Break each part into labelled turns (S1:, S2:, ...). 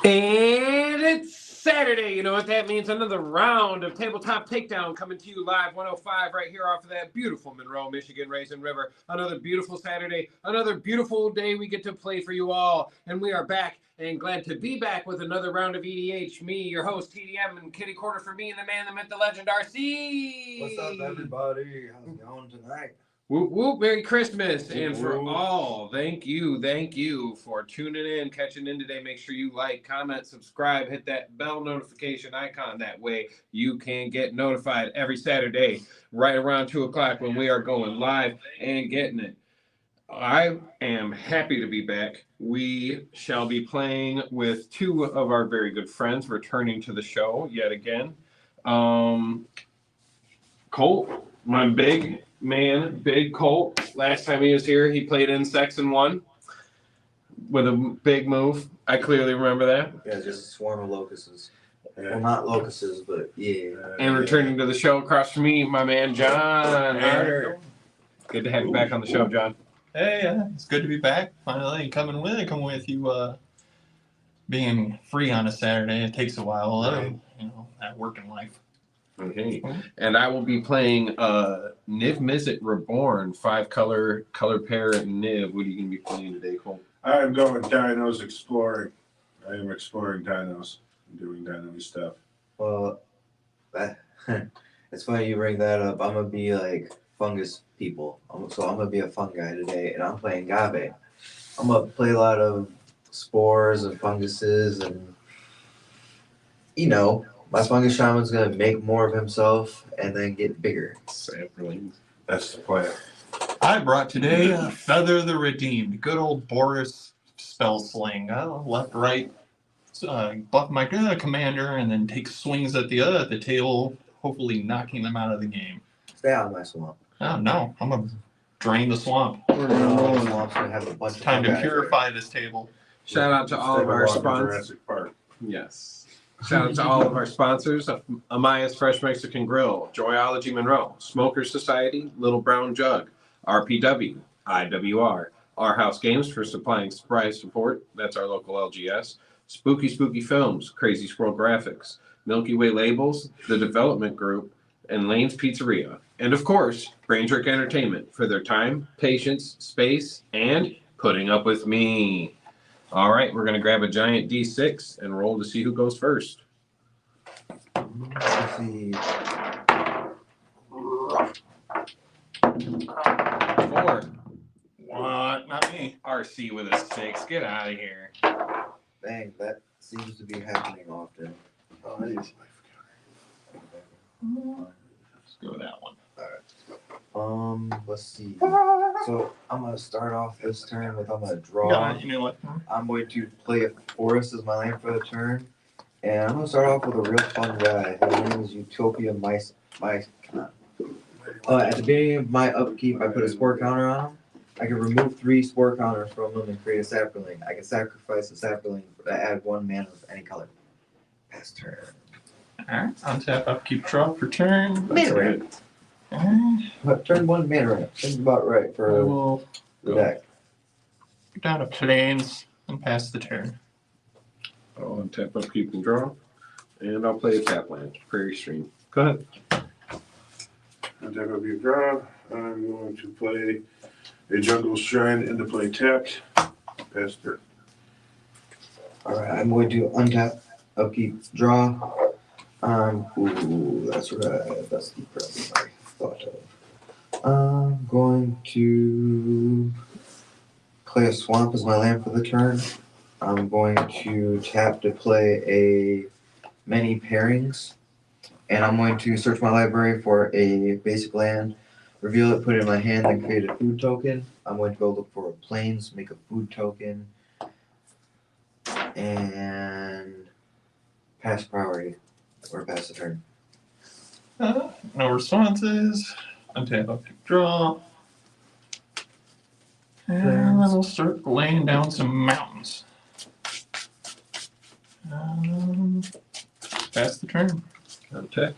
S1: And it's Saturday. You know what that means? Another round of Tabletop Takedown coming to you live 105 right here off of that beautiful Monroe, Michigan Raisin River. Another beautiful Saturday, another beautiful day we get to play for you all. And we are back and glad to be back with another round of EDH. Me, your host, TDM, and kitty corner for me and the man, the myth, the legend, RC.
S2: What's up, everybody? How's it going tonight?
S1: Whoop, whoop, Merry Christmas.
S2: Whoop,
S1: and for
S2: whoop.
S1: all, thank you for tuning in, catching in today. Make sure you like, comment, subscribe, hit that bell notification icon. That way you can get notified every Saturday right around 2 o'clock when we are going live and getting it. I am happy to be back. We shall be playing with two of our very good friends returning to the show yet again. Colt, my big Colt. Last time he was here, he played Insects and won with a big move. I clearly remember that.
S2: Yeah, just a swarm of locusts. Yeah. Well, not locusts, but yeah.
S1: And returning to the show across from me, my man John.
S2: Hey.
S1: Good to have you back on the show, John.
S3: Hey, it's good to be back. Finally coming with you. Being free on a Saturday, it takes a while. At working life.
S1: Okay, and I will be playing Niv Mizzet Reborn, 5-color pair Niv. What are you going to be playing today, Cole?
S4: I'm going dinos exploring. I am exploring dinos and doing dino stuff.
S2: Well, it's funny you bring that up. I'm going to be like fungus people. So I'm going to be a fungi today, and I'm playing Agave. I'm going to play a lot of spores and funguses, and, my fungus shaman's going to make more of himself and then get bigger.
S1: Saplings.
S4: That's the plan.
S3: I brought today Feather the Redeemed. Good old Boris spell sling. Left, right, buff my commander, and then take swings at the table, hopefully knocking them out of the game.
S2: Stay out of my swamp.
S3: Oh, no. I'm going to drain the swamp.
S2: The swamp's going to have a bunch
S3: It's time
S2: of
S3: to purify this table.
S1: Shout out to all of our sponsors.
S4: Jurassic Park.
S1: Yes. Shout out to all of our sponsors: Amaya's Fresh Mexican Grill, Joyology Monroe, Smokers Society, Little Brown Jug, RPW, IWR, Our House Games for supplying surprise support. That's our local LGS. Spooky Films, Crazy Squirrel Graphics, Milky Way Labels, The Development Group, and Lane's Pizzeria. And of course, Braintrick Entertainment for their time, patience, space, and putting up with me. All right, we're going to grab a giant D6 and roll to see who goes first.
S2: Let's see.
S1: 4.
S3: What? Not me.
S1: RC with a 6. Get out of here.
S2: Dang, that seems to be happening often.
S4: Oh, yes.
S3: Let's go with that one.
S2: Let's see. So I'm gonna start off this turn with I'm gonna draw.
S3: Yeah, you know what?
S2: I'm going to play a forest as my land for the turn, and I'm gonna start off with a real fun guy. His name is Utopia Mice. At the beginning of my upkeep, I put a spore counter on him. I can remove 3 spore counters from him and create a sapperling. I can sacrifice a sapperling to add 1 mana of any color. Pass turn.
S3: Alright, untap, upkeep, draw for turn.
S2: Mana ramp. But turn 1 mana ramp. Seems about right
S3: I
S2: for
S3: will
S2: the deck.
S3: go down to plains and pass the turn.
S1: I'll untap, upkeep, and draw. And I'll play a tap land, Prairie Stream. Go ahead.
S4: And that will be a draw. I'm going to play a Jungle Shrine into play tapped. Pass turn.
S2: Alright, I'm going to untap, upkeep, draw. That's right. That's the present I thought of. I'm going to play a swamp as my land for the turn. I'm going to tap to play a many pairings. And I'm going to search my library for a basic land, reveal it, put it in my hand, then create a food token. I'm going to go look for a plains, make a food token, and pass priority. Or pass the turn.
S3: No responses. Untap, upkeep, draw. And then we'll start laying down some mountains. Pass the turn.
S1: Untap,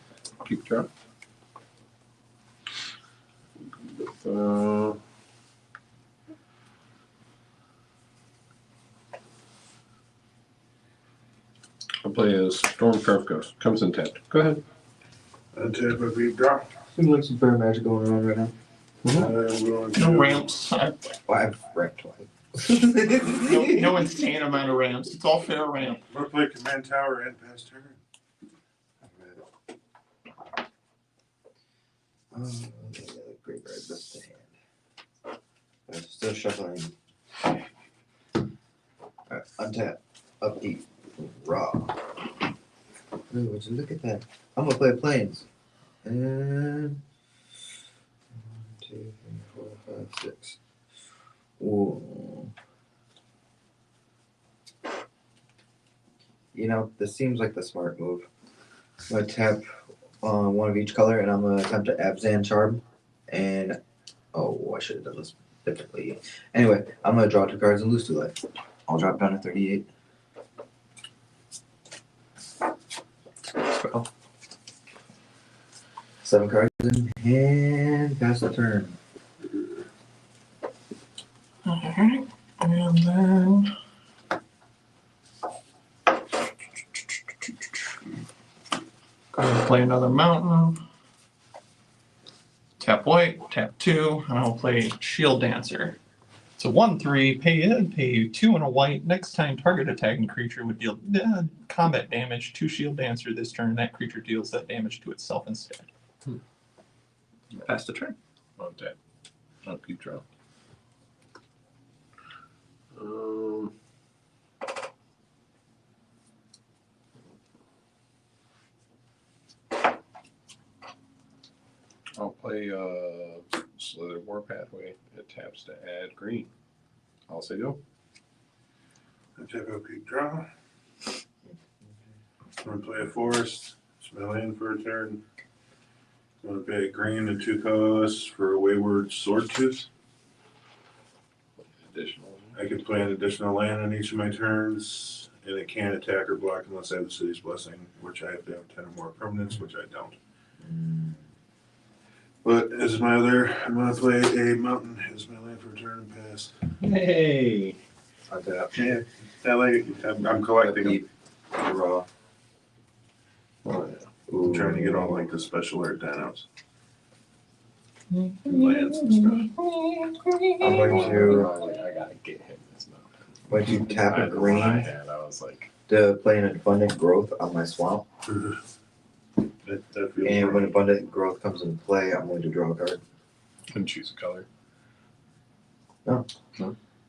S1: keep draw. I'll play a Storm Curve Ghost. Comes in tapped. Go ahead.
S4: Untap a big draw.
S2: Seems like some fair magic going on right now.
S4: I'm going to
S3: No ramps.
S2: Well, I've ranked twice.
S3: No insane amount of ramps. It's all fair ramp.
S4: I'm going to play Command Tower and pass turn.
S2: Great red, that's the hand. I'm still shuffling. Alright, untap, upkeep, raw. Ooh, would you look at that? I'm gonna play planes. And 1, 2, 3, 4, 5, 6. Ooh. You know, this seems like the smart move. I'm gonna tap one of each color, and I'm gonna attempt to Abzan Charm. And oh, I should have done this differently. Anyway, I'm gonna draw 2 cards and lose 2 life. I'll drop down to 38.
S1: Spell.
S2: 7 cards in hand, pass the turn.
S3: Alright. And then gonna play another mountain. Tap white, tap 2, and I'll play Shield Dancer. It's a 1/3, pay 2 and a white. Next time target attacking creature would deal combat damage to Shield Dancer this turn. That creature deals that damage to itself instead.
S1: Pass the turn. On tap. Upkeep draw. I'll play Slither War Pathway. It taps to add green. I'll say go.
S4: Untap a big draw. I'm going to play a forest. Smell in for a turn. I'm going to pay a green and 2 colorless for a Wayward Sword Tooth.
S1: Additional.
S4: I can play an additional land on each of my turns, and it can't attack or block unless I have the City's Blessing, which I have to have 10 or more permanents, which I don't. But as my other, I'm going to play a mountain as my land for a turn and pass.
S1: Hey.
S4: Untap. Yeah, I'm collecting them.
S2: Raw.
S1: Oh, yeah.
S4: I'm trying to get all like the special art downouts. Lands and stuff.
S2: I'm going to
S1: I gotta get him this mountain.
S2: Going to tap a
S1: The one I
S2: green
S1: had, I was like,
S2: to play an abundant growth on my swamp.
S4: That feels
S2: And when
S4: right.
S2: abundant growth comes into play, I'm going to draw a card.
S1: and choose a color.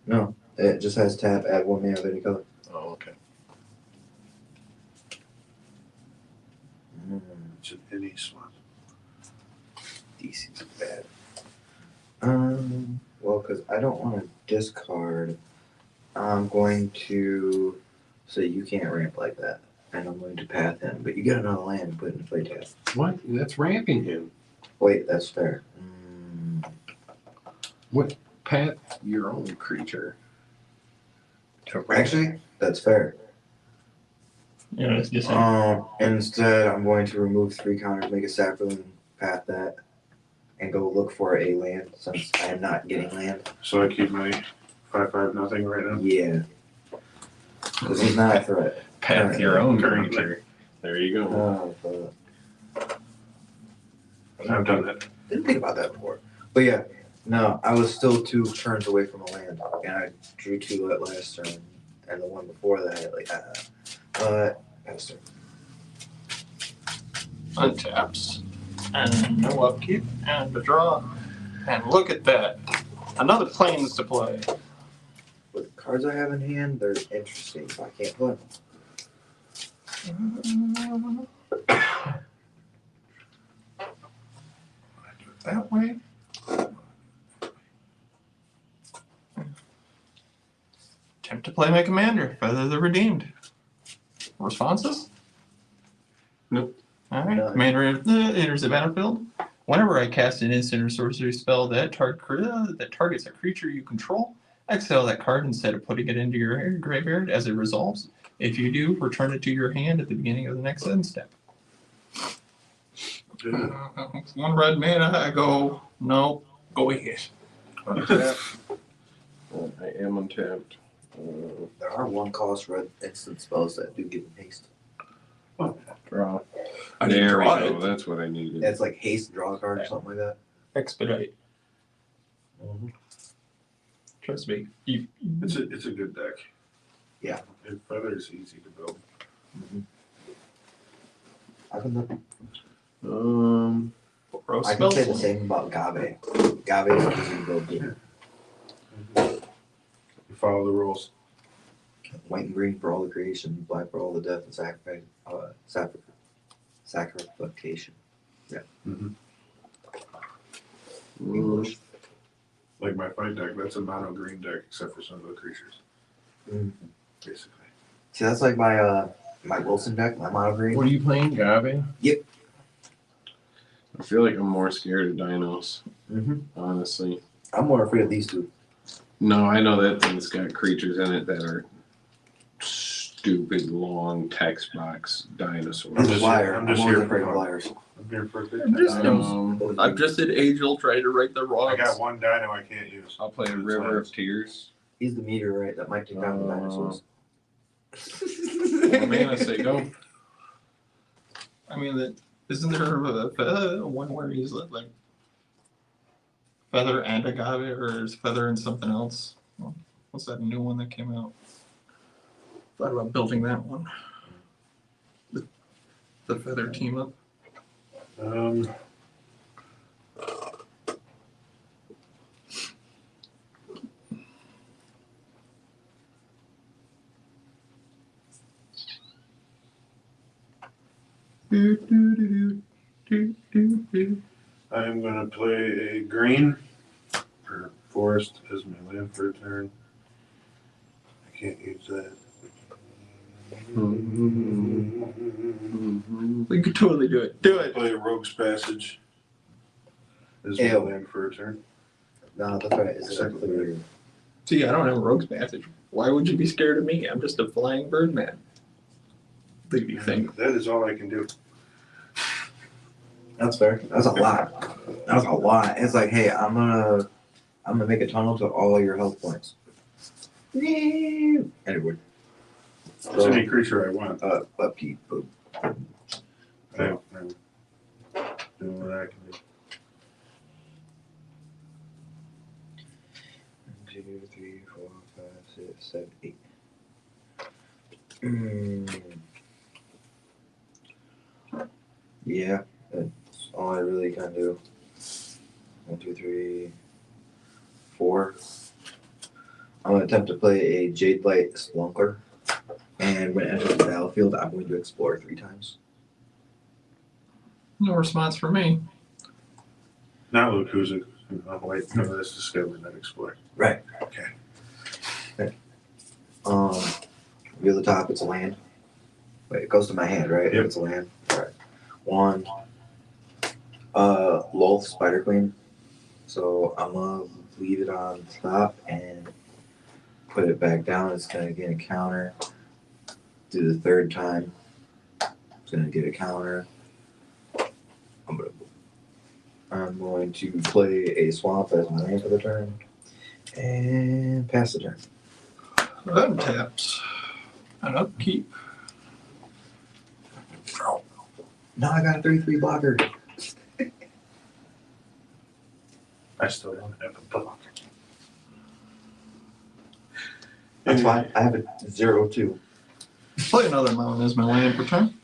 S2: No, it just has tap, add 1 mana of any color.
S1: Oh, okay.
S4: It's an any swap.
S2: DC's bad. Well, because I don't want to discard, I'm going to say you can't ramp like that. And I'm going to path him, but you get another land and put it in play test.
S1: What? That's ramping him.
S2: Wait, that's fair.
S1: What? Pat your own creature. To ramp.
S2: Actually, that's fair.
S3: Yeah, it's just saying.
S2: Instead, I'm going to remove 3 counters, make a sapling, path that, and go look for a land since I am not getting land.
S4: So I keep my 5/5 nothing right now.
S2: Yeah. Because he's not a threat.
S1: Pat your own creature. There you go.
S2: Oh, but
S4: I've done that.
S2: didn't think about that before. But yeah, no, I was still 2 turns away from a land, and I drew 2 that last turn, and the one before that, like, pass turn.
S3: Untaps. And no upkeep. And a draw. And look at that. Another planes to play.
S2: With the cards I have in hand, they're interesting, but I can't play them.
S3: That way. Attempt to play my commander, Feather the Redeemed. Responses?
S1: Nope.
S3: Alright,
S2: None.
S3: commander enters the battlefield. Whenever I cast an instant or sorcery spell that targets a creature you control, exile that card instead of putting it into your graveyard as it resolves. If you do, return it to your hand at the beginning of the next end step. One red mana, I go, no, go ahead.
S1: Untap. I am untapped.
S2: There are 1-cost red instant spells that do give him haste.
S3: I didn't
S1: There we
S3: draw
S1: go.
S3: it.
S1: That's what I needed.
S2: It's like haste, draw a card or something like that.
S3: Expedite. Trust me.
S4: It's a good deck.
S2: Yeah.
S4: And feather is easy to build.
S2: I can
S3: Bro,
S2: I can say the same about Gabe. Gabe is easy to build too.
S4: You follow the rules.
S2: White and green for all the creation, black for all the death and sacrification. Yeah. English.
S4: Like my fight deck, that's a mono green deck except for some of the creatures. Basically.
S2: See, that's like my my Wilson deck, my mono green.
S1: What are you playing, Gabe?
S2: Yep.
S1: I feel like I'm more scared of dinos,
S2: Mm-hmm.
S1: honestly.
S2: I'm more afraid of these two.
S1: No, I know that thing's got creatures in it that are stupid long text box dinosaurs.
S2: He's a
S4: just-
S2: liar.
S4: I'm
S2: I'm
S4: just
S2: always
S4: here for
S2: afraid of
S4: fun.
S2: liars.
S4: I'm here for a good
S3: I'm just-
S4: time.
S3: I've just at Angel trying to right the
S4: I
S3: wrongs.
S4: got one dino I can't use.
S1: I'll play a River of Tears.
S2: He's the meteorite that might take down the dinosaurs.
S1: Oh, man, I say go.
S3: I mean, isn't there a one where he's like Feather and Agave, or is Feather and something else? What's that new one that came out? Thought about building that one. The Feather team up.
S4: I am going to play a green for forest as my land for a turn. I can't use that.
S3: We could totally do it. Do it.
S4: Play a rogue's passage as my
S2: Ew.
S4: land for a turn.
S2: No, that's right. It's
S4: Second
S2: clear.
S3: See, I don't have a rogue's passage. Why would you be scared of me? I'm just a flying bird man. What do you think?
S4: That is all I can do.
S2: That's fair. That's a lot. That's a lot. It's like, hey, I'm gonna make a tunnel to all your health points. Anyway.
S4: It's any creature I want.
S2: Pete, boop.
S4: I'm doing what I can do.
S2: 1, 2, 3, 4, 5, 6, 7, 8. Yeah, that's all I really can do. 1, 2, 3, 4. I'm gonna attempt to play a Jade Light Splunker, and when it enters the battlefield, I'm going to explore 3 times.
S3: No response from me.
S4: Not Luke, who's it? I'm waiting for this discovery, not explore.
S2: Right.
S4: Okay.
S2: Near the top, it's a land. Wait, it goes to my hand, right?
S4: Yep.
S2: It's a land. All right. 1. Lolth Spider Queen. So I'm gonna leave it on top and put it back down. It's gonna get a counter. Do the 3rd time. It's gonna get a counter. I'm going to play a swamp as my land for the turn. And pass the turn.
S3: Untapped. An upkeep.
S2: No, I got a 3/3 blocker.
S4: I still don't have a block.
S2: That's fine. I have a 0/2.
S3: Play another mountain as my land for turn.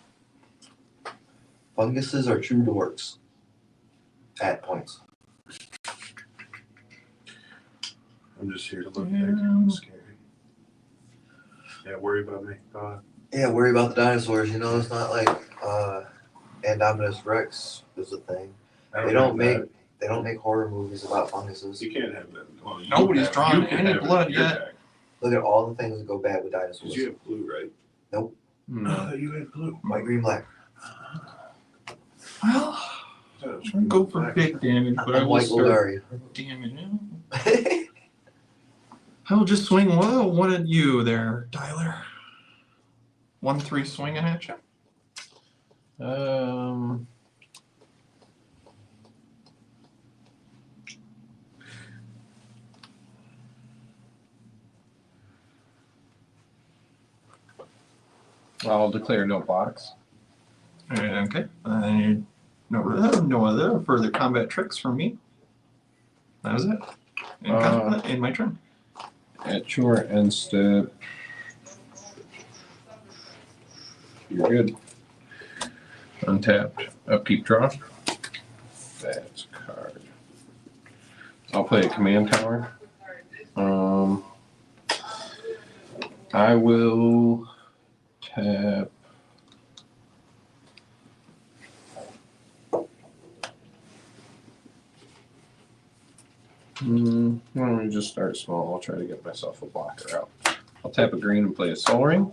S2: Funguses are true dorks. At points.
S4: I'm just here to look
S3: Yeah.
S4: back. Scary. Yeah, worry about me.
S2: Yeah, worry about the dinosaurs. You know, it's not like Indominus Rex is a thing. They don't make horror movies about funguses.
S4: You can't have that. Well, you
S3: Nobody's
S4: have-
S3: drawn
S4: you can
S3: any
S4: have it in
S3: blood
S4: your
S3: yet.
S4: deck.
S2: Look at all the things that go bad with dinosaurs.
S4: Cause you have blue, right?
S1: No.
S4: You had blue.
S2: White, green, black.
S3: Well, I'm gonna go for big damage, but I
S2: I'm
S3: will
S2: white
S3: start
S2: Goldari.
S3: damage. I will just swing one at you there, Tyler. 1/3 swinging at you.
S1: I'll declare no box.
S3: Okay. No other further combat tricks from me. That was it. In my turn.
S1: At your end step, you're good. Untapped. Upkeep draw. That's a card. I'll play a command tower. I will tap. Why don't we just start small? I'll try to get myself a blocker out. I'll tap a green and play a Soul Ring.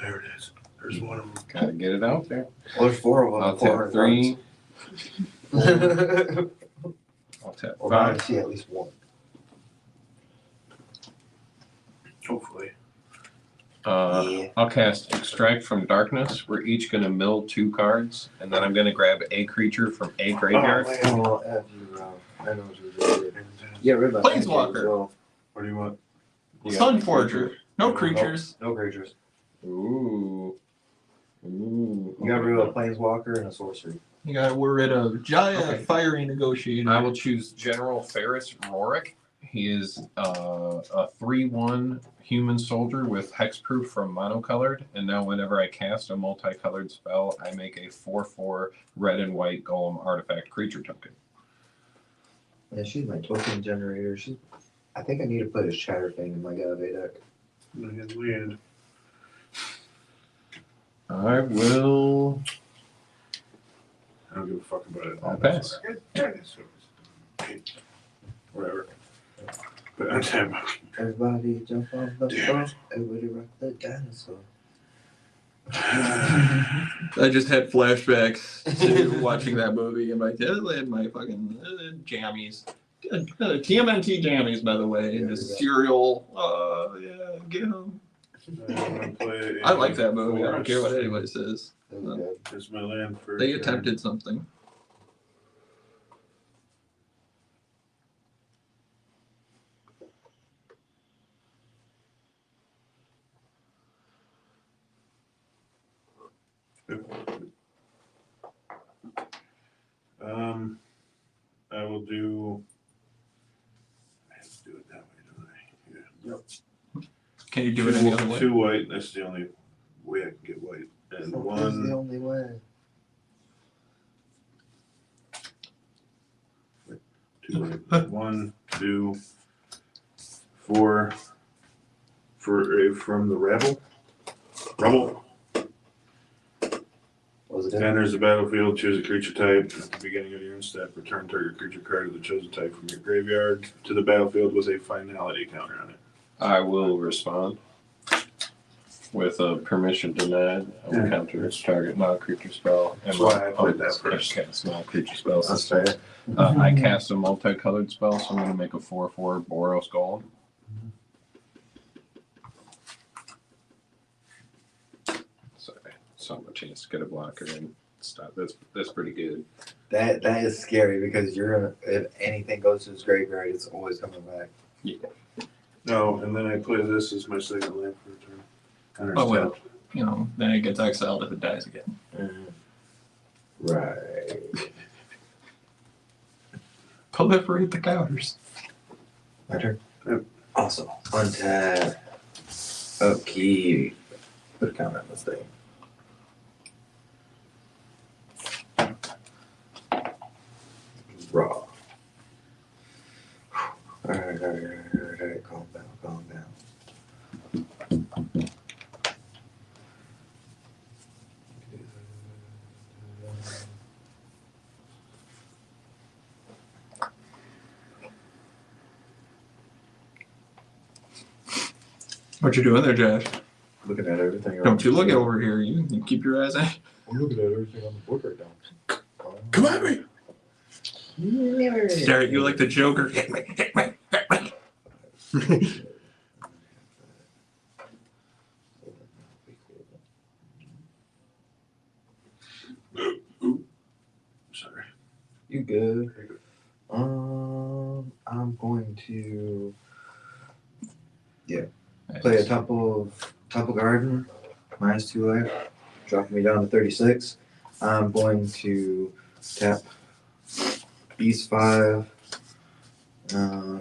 S4: There it is. There's one of them.
S1: Gotta get it out there.
S2: Well, there's 4 of them.
S1: I'll
S2: 4
S1: tap 3. I'll tap
S2: Or I
S1: 5.
S2: see at least 1.
S4: Hopefully.
S2: Yeah.
S1: I'll cast Extract from Darkness. We're each going to mill 2 cards, and then I'm going to grab a creature from a graveyard.
S2: Oh, F you, I know what you just did. Yeah, rid of that
S3: Planeswalker.
S2: as well.
S4: What do you want?
S1: You got
S3: Sun
S1: a
S3: Forger. No creatures.
S2: No creatures.
S1: Ooh.
S2: You got rid of a planeswalker and a sorcery.
S3: You got rid of Jaya,
S1: Okay.
S3: Fiery Negotiator.
S1: I will choose General Ferris Rorick. He is a 3/1 human soldier with hexproof from monocolored, and now whenever I cast a multicolored spell, I make a 4/4 red and white golem artifact creature token.
S2: Yeah, she's my token generator. I think I need to put a shatter thing in my Gave deck.
S4: Land.
S1: I will.
S4: I don't give a fuck about it.
S1: I'll pass.
S4: Whatever. But untap.
S2: Everybody jump off the boat. Everybody rock the dinosaur.
S3: I just had flashbacks to watching that movie and my fucking jammies. TMNT jammies, by the way.
S2: Yeah,
S3: The
S2: yeah.
S3: serial. Get 'em. I like that movie. I don't care what anybody says.
S2: That was good.
S4: There's my land for.
S3: They attempted something.
S4: I will do. I have to do it that way, don't I? Yeah. Yep.
S3: Can you do it any other way?
S4: 2 white. That's the only way I can get white. And
S2: That's the
S4: 1.
S2: only way.
S4: 2 white. 1, 2, 4. From the rebel.
S2: What was it?
S4: Enters the battlefield, choose a creature type. At the beginning of your end step, return target creature card of the chosen type from your graveyard to the battlefield with a finality counter on it.
S1: I will respond with a permission denied. I will counter its target non-creature spell. And
S4: That's why I played that first.
S1: Cast non-creature spells.
S2: That's fair.
S1: I cast a multicolored spell, so I'm going to make a 4/4 Boros Golem. So I'm a chance to get a blocker and stop. That's pretty good.
S2: That is scary because you're gonna, if anything goes to his graveyard, it's always coming back.
S1: Yeah.
S4: No, and then I play this as my second land for a turn.
S3: Oh, well. Then it gets exiled if it dies again.
S2: Right.
S3: Proliferate the counters.
S2: My turn?
S4: Yep.
S2: Awesome. Untap. Upkeep. Put a count on this thing. Raw. Alright. Calm down.
S3: What you doing there, Josh?
S2: Looking at everything.
S3: Don't you look over here. You keep your eyes on.
S2: I'm looking at everything on the board right now.
S3: Come at me. Stare at you like the Joker. Hit me.
S4: Sorry.
S2: You good? I'm going to play a Temple Garden. -2 life, dropping me down to 36. I'm going to tap Beast 5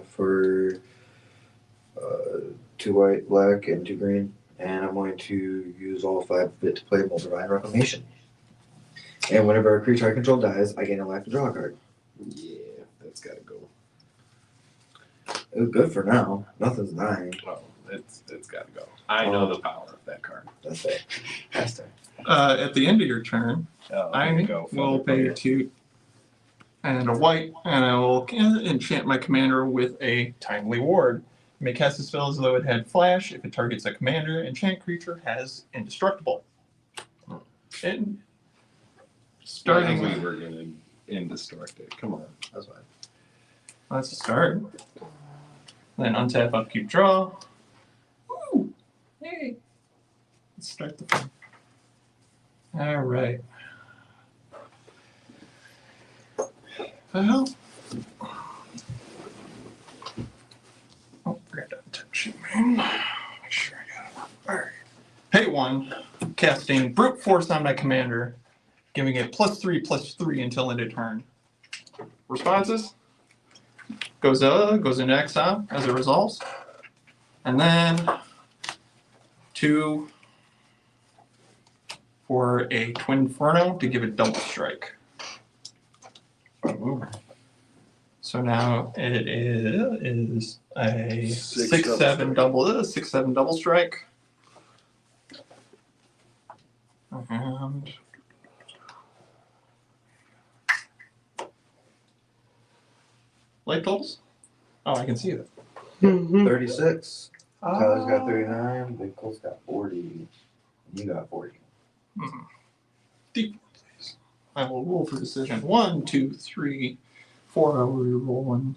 S2: for 2 white, black, and 2 green, and I'm going to use all 5 of it to play Moldavine Reclamation. And whenever a creature I control dies, I gain a life to draw a card.
S1: Yeah, that's gotta go.
S2: It was good for now. Nothing's dying.
S1: Oh, it's gotta go. I know the power of that card.
S2: That's it. That's it.
S3: At the end of your turn,
S1: Oh,
S3: I
S1: here we go.
S3: will
S1: Feather
S3: pay
S1: Plate.
S3: 2 and a white, and I will enchant my commander with a Timely Ward. You may cast a spell as though it had flash. If it targets a commander, enchant creature has indestructible. And starting
S1: we were gonna indestruct it. Come on.
S2: That's fine.
S3: That's a start. Then untap, upkeep, draw. Woo! Hey! Let's start the fun. Alright. Well. Oh, forgot to untap sheet, man. Make sure I got it. Alright. Hey, 1. Casting Brute Force on my commander, giving it +3/+3 until end of turn. Responses? Goes into exile as it resolves. And then 2 for a Twin Inferno to give it double strike. Ooh. So now it is a 6/7 double strike. And light totals? Oh, I can see it.
S2: 36. Tyler's got 39. Big Cole's got 40. You got 40.
S3: Deep, please. I will roll for decision. 1, 2, 3, 4. I will re-roll 1.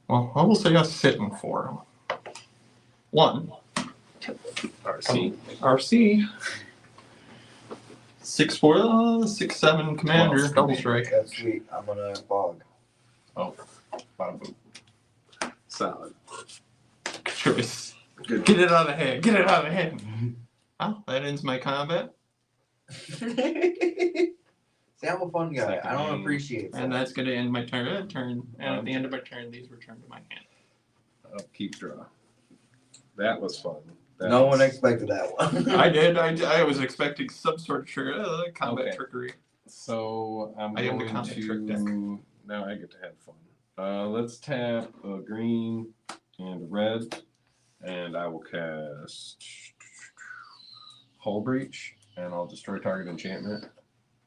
S3: Well, I will say I sit in 4. 1.
S1: RC.
S3: RC. 6/4, 6/7 commander,
S1: 12.
S3: double strike.
S2: That's sweet. I'm gonna fog.
S1: Oh, bada boom. Solid.
S3: Good choice.
S1: Good.
S3: Get it out of the head. Get it out of the head. Oh, that ends my combat.
S2: See, I'm a fun guy. I don't appreciate that.
S3: And that's going to end my turn. And at the end of my turn, these return to my hand.
S1: Upkeep, draw. That was fun.
S2: No one expected that one.
S3: I did. I was expecting some sort of trigger, combat
S1: Okay.
S3: trickery.
S1: So I'm
S3: I am the
S1: going
S3: combat trick
S1: to.
S3: deck.
S1: Now I get to have fun. Let's tap a green and a red, and I will cast Hull Breach, and I'll destroy target enchantment.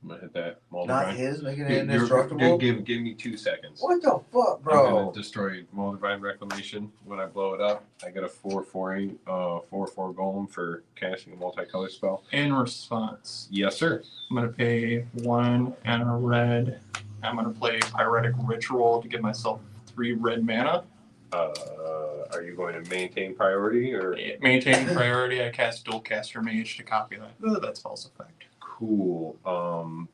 S1: I'm gonna hit that
S2: Not
S1: Moldavine.
S2: his, making it
S1: Give-
S2: indestructible.
S1: Give me 2 seconds.
S2: What the fuck,
S1: I'm
S2: bro?
S1: gonna destroy Moldavine Reclamation. When I blow it up, I get a 4/4 golem for casting a multicolor spell.
S3: In response,
S1: Yes, sir.
S3: I'm going to pay 1 and a red. I'm going to play Pyretic Ritual to give myself 3 red mana.
S1: Are you going to maintain priority or?
S3: Maintaining priority, I cast Dual Caster Mage to copy that. That's false effect.
S1: Cool.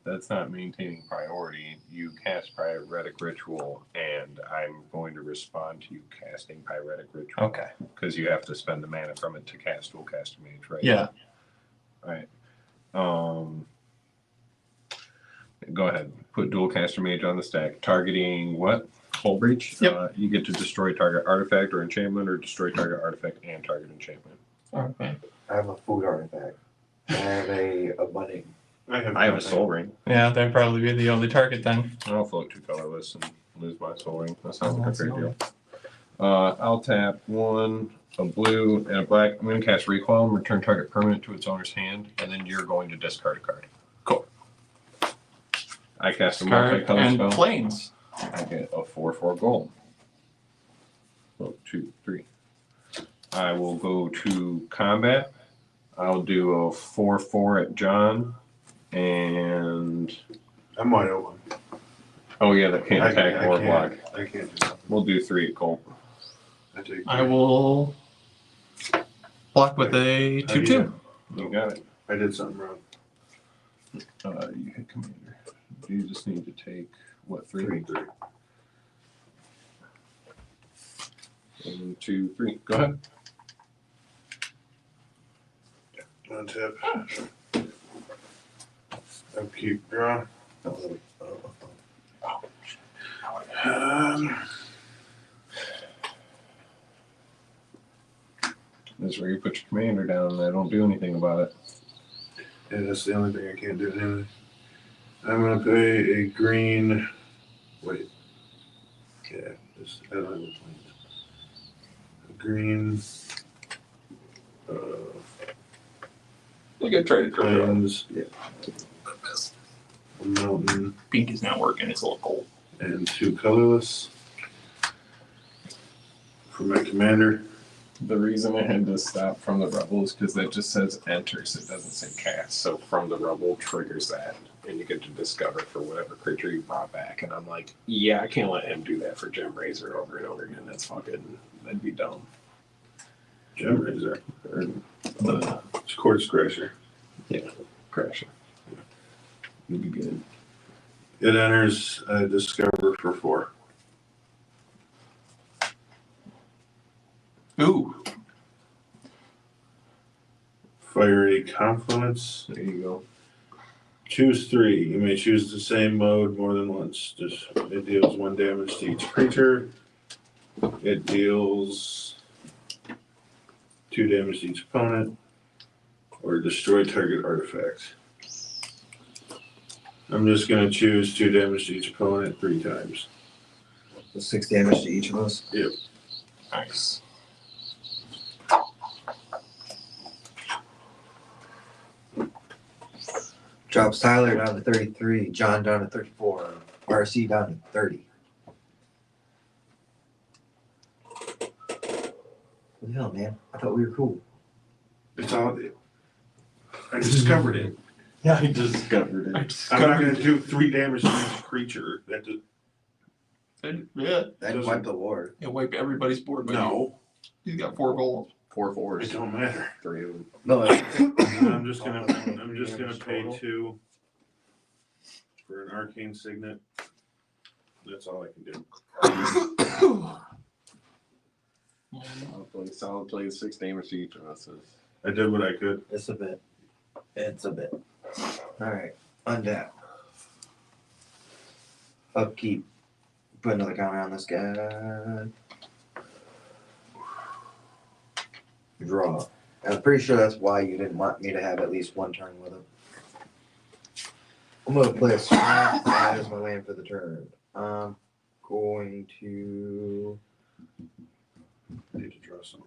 S1: That's not maintaining priority. You cast Pyretic Ritual, and I'm going to respond to you casting Pyretic Ritual.
S3: Okay.
S1: Because you have to spend the mana from it to cast Dual Caster Mage, right?
S3: Yeah.
S1: All right. Go ahead. Put Dual Caster Mage on the stack. Targeting what? Hull Breach?
S3: Yep.
S1: You get to destroy target artifact or enchantment, or destroy target artifact and target enchantment.
S3: Okay.
S2: I have a food artifact. I have a bunny.
S1: I have a Soul Ring.
S3: Yeah, that'd probably be the only target then.
S1: I'll float 2 colorless and lose my Soul Ring. That sounds
S3: Oh,
S1: like a
S3: that's
S1: fair
S3: annoying.
S1: deal. I'll tap 1, a blue, and a black. I'm going to cast Recoil and return target permanent to its owner's hand, and then you're going to discard a card.
S3: Cool.
S1: I cast a
S3: Card
S1: multicolor
S3: and
S1: spell.
S3: planes.
S1: I get a 4/4 gold. So 2, 3. I will go to combat. I'll do a 4/4 at John, and
S4: I'm wide open.
S1: oh yeah, that can't attack or block.
S4: I can't do that.
S1: We'll do 3 at Cole.
S4: I take.
S3: I will block with a 2/2.
S1: You got it.
S4: I did something wrong.
S1: You hit commander. You just need to take what 3?
S4: 3.
S1: 1, 2, 3. Go ahead.
S4: untap. Upkeep, draw.
S1: That's where you put your commander down and I don't do anything about it.
S4: Yeah, that's the only thing I can't do anyway. I'm gonna pay a green. Wait. Yeah, just I don't have a point. A green.
S3: You gotta try to draw.
S4: Plains.
S2: Yeah.
S4: A mountain
S3: Pink is not working. It's a little cold.
S4: and 2 colorless for my commander.
S1: The reason I had to stop from the rubble is because that just says enters. It doesn't say cast. So from the rubble triggers that. And you get to discover for whatever creature you brought back. And I'm like, yeah, I can't let him do that for Gem Razor over and over again. That's fucking, that'd be dumb.
S4: Gem Razor.
S1: Or
S4: It's Quartz Crasher.
S1: Crasher. You'd be good.
S4: It enters Discover for 4.
S3: Ooh.
S4: Fiery Confluence.
S1: There you go.
S4: Choose 3. You may choose the same mode more than once. It deals 1 damage to each creature. It deals 2 damage to each opponent. Or destroy target artifact. I'm just going to choose 2 damage to each opponent 3 times.
S2: So 6 damage to each of us.
S3: Nice.
S2: Drops Tyler down to 33, John down to 34, RC down to 30. What the hell, man? I thought we were cool.
S4: It's all. I discovered it.
S1: Yeah, I discovered it.
S4: I'm not going to do 3 damage to each creature. That just,
S3: Yeah.
S2: That wiped the war.
S3: It wipe everybody's board. But
S4: no,
S3: He's got 4 gold.
S1: 4
S4: it
S1: fours.
S4: don't matter.
S1: 3 of them.
S2: No,
S4: I'm just gonna pay 2 for an arcane signet. That's all I can do.
S1: Solid play 6 damage to each of us.
S4: I did what I could.
S2: it's a bit. It's a bit. Alright, untap. Upkeep. Put another counter on this guy. Draw. I'm pretty sure that's why you didn't want me to have at least 1 turn with him. I'm gonna play a swamp as my land for the turn. I'm going to
S4: I need to draw some.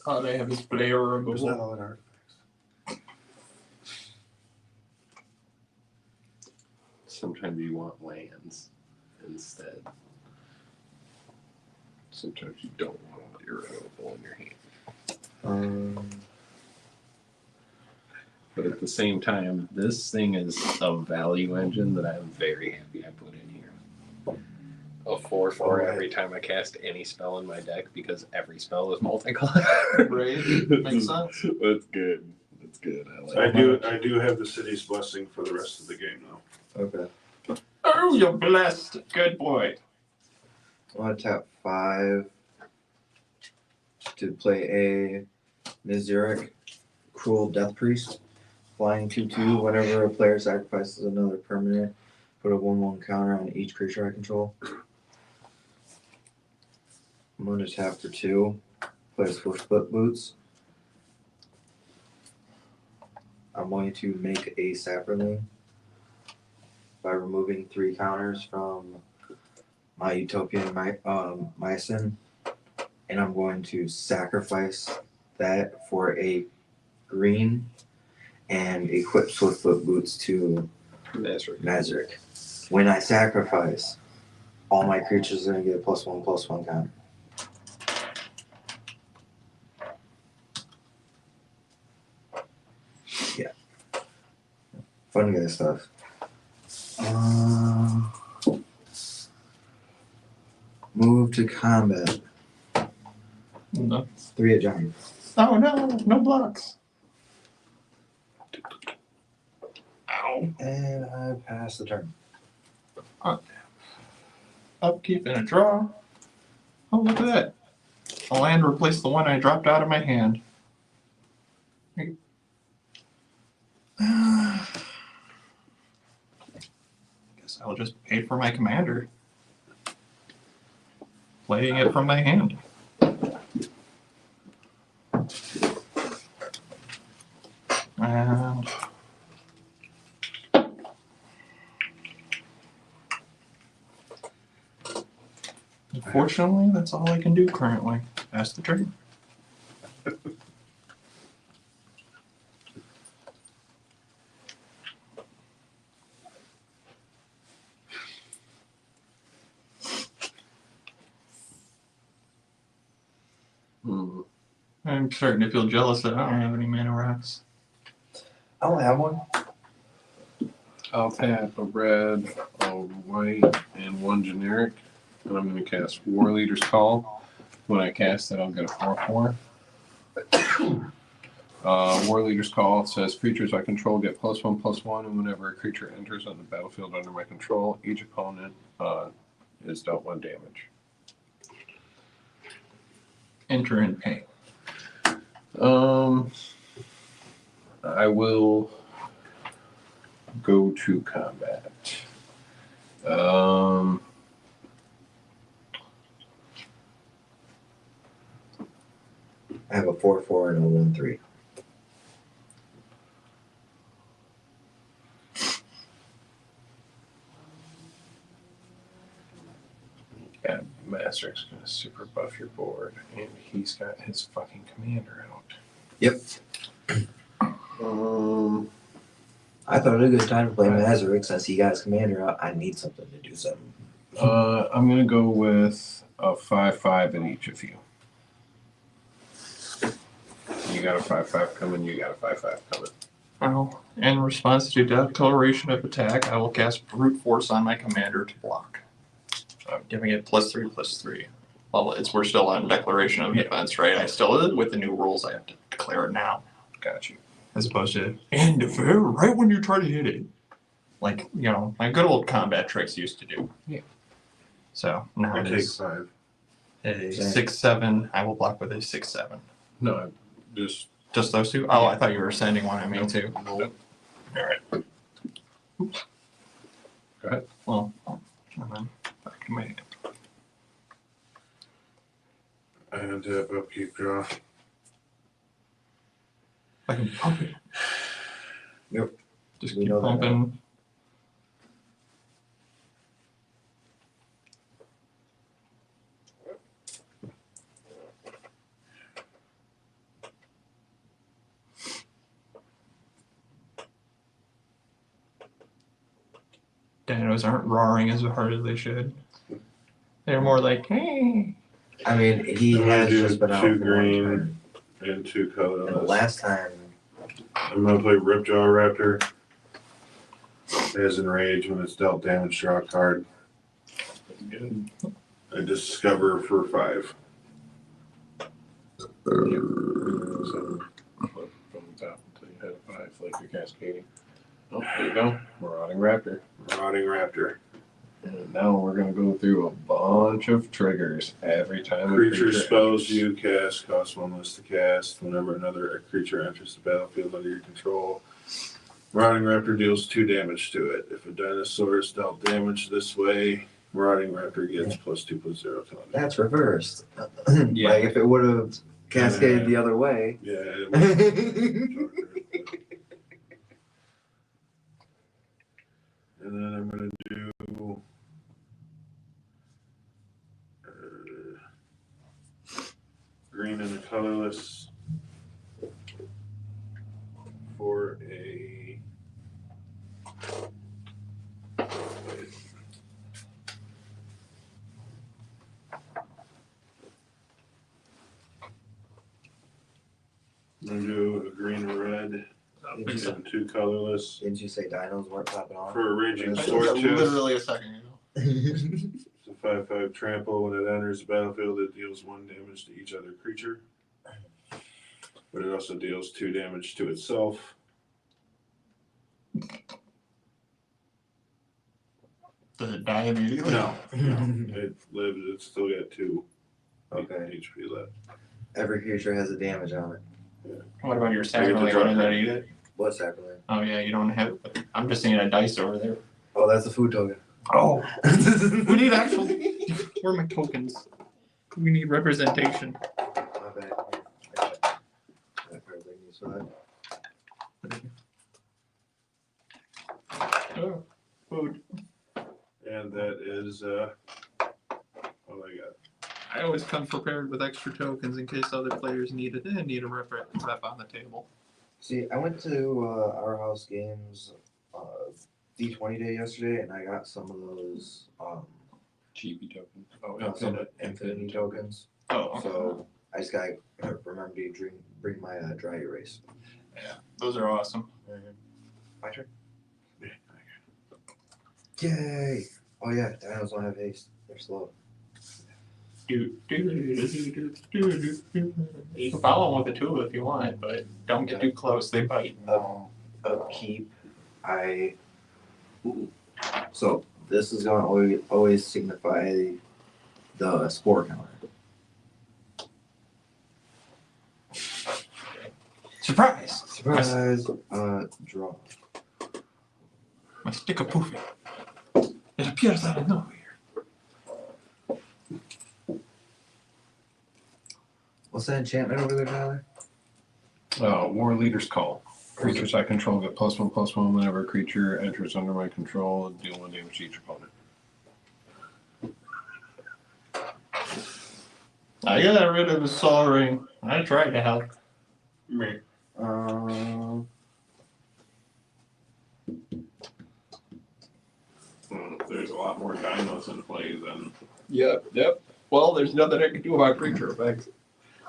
S3: Oh, they have his player
S4: Was that
S3: removal.
S4: all in artifacts?
S1: Sometimes you want lands instead. Sometimes you don't want all your irrevocable in your hand. But at the same time, this thing is a value engine that I'm very happy I put in here. A 4/4 every time I cast any spell in my deck because every spell is multicolor.
S3: Right? Makes sense.
S1: That's good. That's good. I like
S4: I do have the city's blessing for the rest of the game though.
S2: okay.
S3: Oh, you're blessed. Good boy.
S2: I want to tap 5 to play a Mizuric Cruel Death Priest. Flying 2/2. Whenever a player sacrifices another permanent, put a 1/1 counter on each creature I control. I'm going to tap for 2. Play Split Boots. I'm going to make a Saproling by removing 3 counters from my Utopian Mycin, and I'm going to sacrifice that for a green and equip Swiftfoot Boots to Mazric. When I sacrifice, all my creatures are going to get a +1/+1 counter. Yeah. Fun guy stuff. Move to combat.
S3: No.
S2: 3 at Johnny.
S3: Oh, no. No blocks. Ow.
S2: And I pass the turn.
S3: Upkeep and a draw. Oh, look at that. A land replaced the one I dropped out of my hand. Guess I'll just pay for my commander. Playing it from my hand. And unfortunately, that's all I can do currently. Pass the turn.
S1: Hmm.
S3: I'm starting to feel jealous that I don't have any mana rocks.
S2: I don't have one.
S1: I'll tap a red, a white, and one generic, and I'm going to cast War Leader's Call. When I cast it, I'll get a 4/4. War Leader's Call says creatures I control get +1/+1, and whenever a creature enters on the battlefield under my control, each opponent is dealt 1 damage.
S3: Enter and pay.
S1: I will go to combat.
S2: I have a 4/4 and a 1/3.
S1: Yeah, Master's gonna super buff your board, and he's got his fucking commander out.
S2: Yep. I thought it was a good time to play Mazarick since he got his commander out. I need something to do something.
S1: I'm gonna go with a 5/5 at each of you. You got a 5/5 coming. You got a 5/5 coming.
S3: Well, in response to declaration of attack, I will cast Brute Force on my commander to block. I'm giving it +3/+3. Well, we're still on declaration of defense, right? I still, with the new rules, I have to declare it now.
S1: Got you.
S3: As opposed to end of fair right when you try to hit it. Like, my good old combat tricks used to do.
S1: Yeah.
S3: So now
S4: I
S3: it
S4: take
S3: is
S4: 5.
S3: a 6/7. I will block with a 6/7.
S1: No, I just
S3: Just those two? Oh, I thought you were sending one at me too.
S1: Nope.
S3: Alright.
S1: Oops. Go ahead.
S3: Well, and then back to me.
S4: And upkeep draw.
S3: I can pump it.
S2: Yep.
S3: Just
S2: We
S3: keep
S2: know that
S3: pumping. Dinos aren't roaring as hard as they should. They're more like, hey.
S2: I mean, he
S4: I'm gonna
S2: has
S4: do
S2: just been out
S4: 2
S2: for
S4: green.
S2: one turn.
S4: And 2
S2: And the
S4: colorless.
S2: last time,
S4: I'm gonna play Ripjaw Raptor. It has enrage when it's dealt damage, draw a card.
S1: Good.
S4: I discover for 5.
S1: So, from the top until you hit a 5, like you're cascading. Oh, there you go. Marauding Raptor.
S4: Marauding Raptor.
S1: And now we're going to go through a bunch of triggers every time
S4: Creature spells
S1: enters.
S4: you cast cost 1 less to cast. Whenever another creature enters the battlefield under your control, Marauding Raptor deals 2 damage to it. If a dinosaur is dealt damage this way, Marauding Raptor gets +2/+0 to it.
S2: that's reversed.
S1: Yeah.
S2: Like if it would have cascaded the other way.
S4: Yeah. It
S2: That's
S4: and then I'm gonna do green and a colorless for a I'm gonna do a green and red and 2 colorless
S2: Didn't you say dinos weren't popping off?
S4: for a raging
S2: I
S4: sword tooth.
S3: Literally a second ago.
S4: It's a 5/5 trample. When it enters the battlefield, it deals 1 damage to each other creature. But it also deals 2 damage to itself.
S3: Does it die immediately?
S4: No. It lives, it's still got 2.
S2: Okay.
S4: HP left.
S2: Every creature has a damage on it.
S3: What about your
S4: I get to
S3: sacrilege?
S4: draw
S3: Does that
S4: card.
S3: eat it?
S2: What's happening?
S3: Oh yeah, you don't have it. I'm just seeing a dice over there.
S2: Oh, that's a food token.
S3: Oh, we need actual. Where are my tokens? We need representation.
S2: My bad. That card's like use for that.
S3: Oh, food.
S4: And that is what I got.
S3: I always come prepared with extra tokens in case other players need it. They need a rep on the table.
S2: See, I went to our house games D20 day yesterday, and I got some of those
S1: GB token.
S2: some infinity tokens.
S3: Oh,
S2: So I just gotta remember to bring my dry erase.
S3: yeah, those are awesome.
S2: My turn. Yay! Oh yeah, dinos don't have haste. They're slow.
S3: You can follow them with a tool if you want, but don't get too close. They bite.
S2: Upkeep. So this is gonna always signify the spore counter.
S3: Surprise!
S2: Surprise! Draw.
S3: My stick of poofy. It appears out of nowhere.
S2: What's that enchantment over there, Tyler?
S1: War Leader's Call. Creatures I control get +1/+1 whenever a creature enters under my control. Deal 1 damage to each opponent.
S3: I got rid of a Sol Ring. I tried to help.
S4: Me.
S1: There's a lot more dinos in play than.
S3: Yep. Well, there's nothing I can do about creature effects.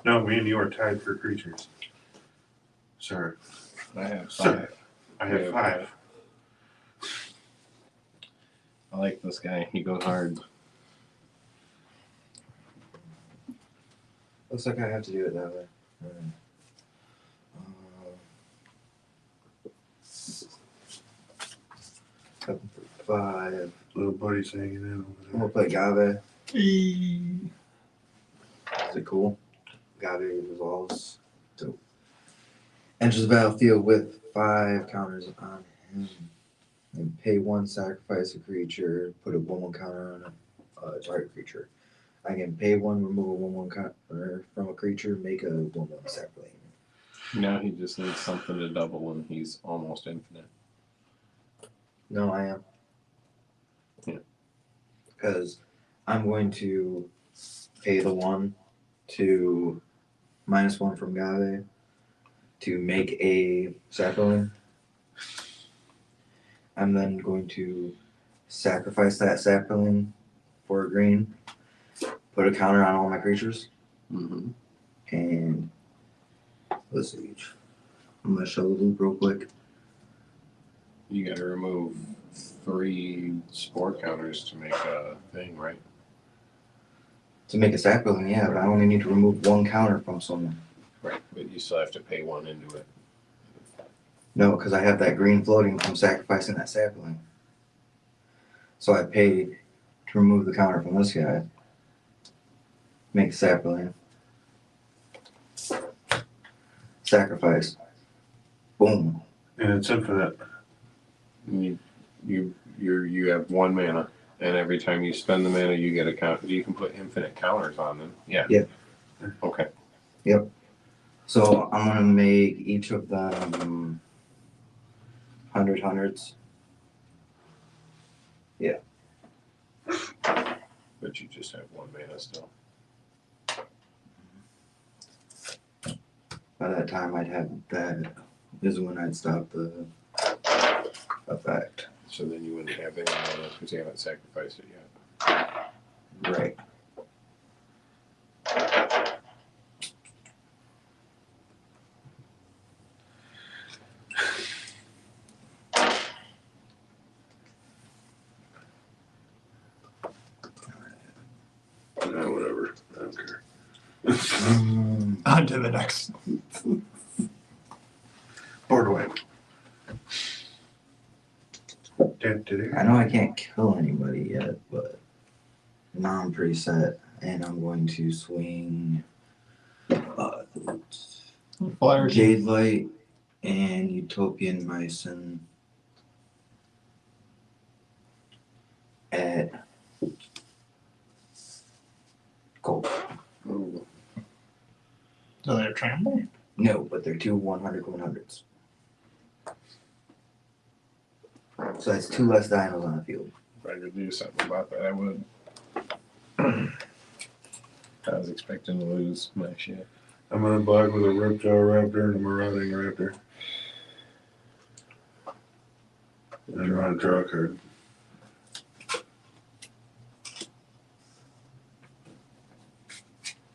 S4: No, me and you are tied for creatures. Sir,
S1: I have
S4: Sir.
S1: 5.
S4: I have
S1: Yeah,
S4: 5.
S1: I like this guy. He goes hard.
S2: Looks like I have to do it that way. Seven for 5.
S4: Little buddy's hanging in
S2: I'm
S4: over
S2: gonna play Gave.
S3: Eee.
S2: Is it cool? Gave resolves. So enters the battlefield with 5 counters on him. And pay 1, sacrifice a creature, put a 1/1 counter on a target creature. I can pay 1, remove a 1/1 counter from a creature, make a 1/1 sapling.
S1: Now he just needs something to double, and he's almost infinite.
S2: No, I am.
S1: Yeah.
S2: Because I'm going to pay the 1 to -1 from Gave to make a sapling. I'm then going to sacrifice that sapling for a green, put a counter on all my creatures,
S1: Mm-hmm.
S2: and let's see. I'm gonna show the loop real quick.
S1: You got to remove 3 spore counters to make a thing, right?
S2: To make a sapling, yeah, but I only need to remove 1 counter from someone.
S1: Right, but you still have to pay 1 into it.
S2: No, because I have that green floating from sacrificing that sapling. So I paid to remove the counter from this guy. Make a sapling. Sacrifice. Boom.
S4: And it's infinite.
S1: You have 1 mana, and every time you spend the mana, you get a count. You can put infinite counters on them. Yeah.
S2: Yeah.
S1: Okay.
S2: So I'm gonna make each of them 100 hundreds.
S1: But you just have 1 mana still.
S2: By that time, I'd have that. Is when I'd stop the effect.
S1: So then you wouldn't have any mana because you haven't sacrificed it yet.
S2: Right.
S4: No, whatever. I don't care.
S3: On to the next.
S4: Board wipe.
S2: I know I can't kill anybody yet, but now I'm pretty set. And I'm going to swing
S3: Flyer.
S2: Jade Light and Utopian Mycin at gold.
S1: Ooh.
S3: Do they have trample?
S2: No, but they're two 100s. So that's 2 less dinos on the field.
S1: If I could do something about that, I would. I was expecting to lose my shit.
S4: I'm gonna block with a Ripjaw Raptor and a Marauding Raptor. And I'm gonna draw a card.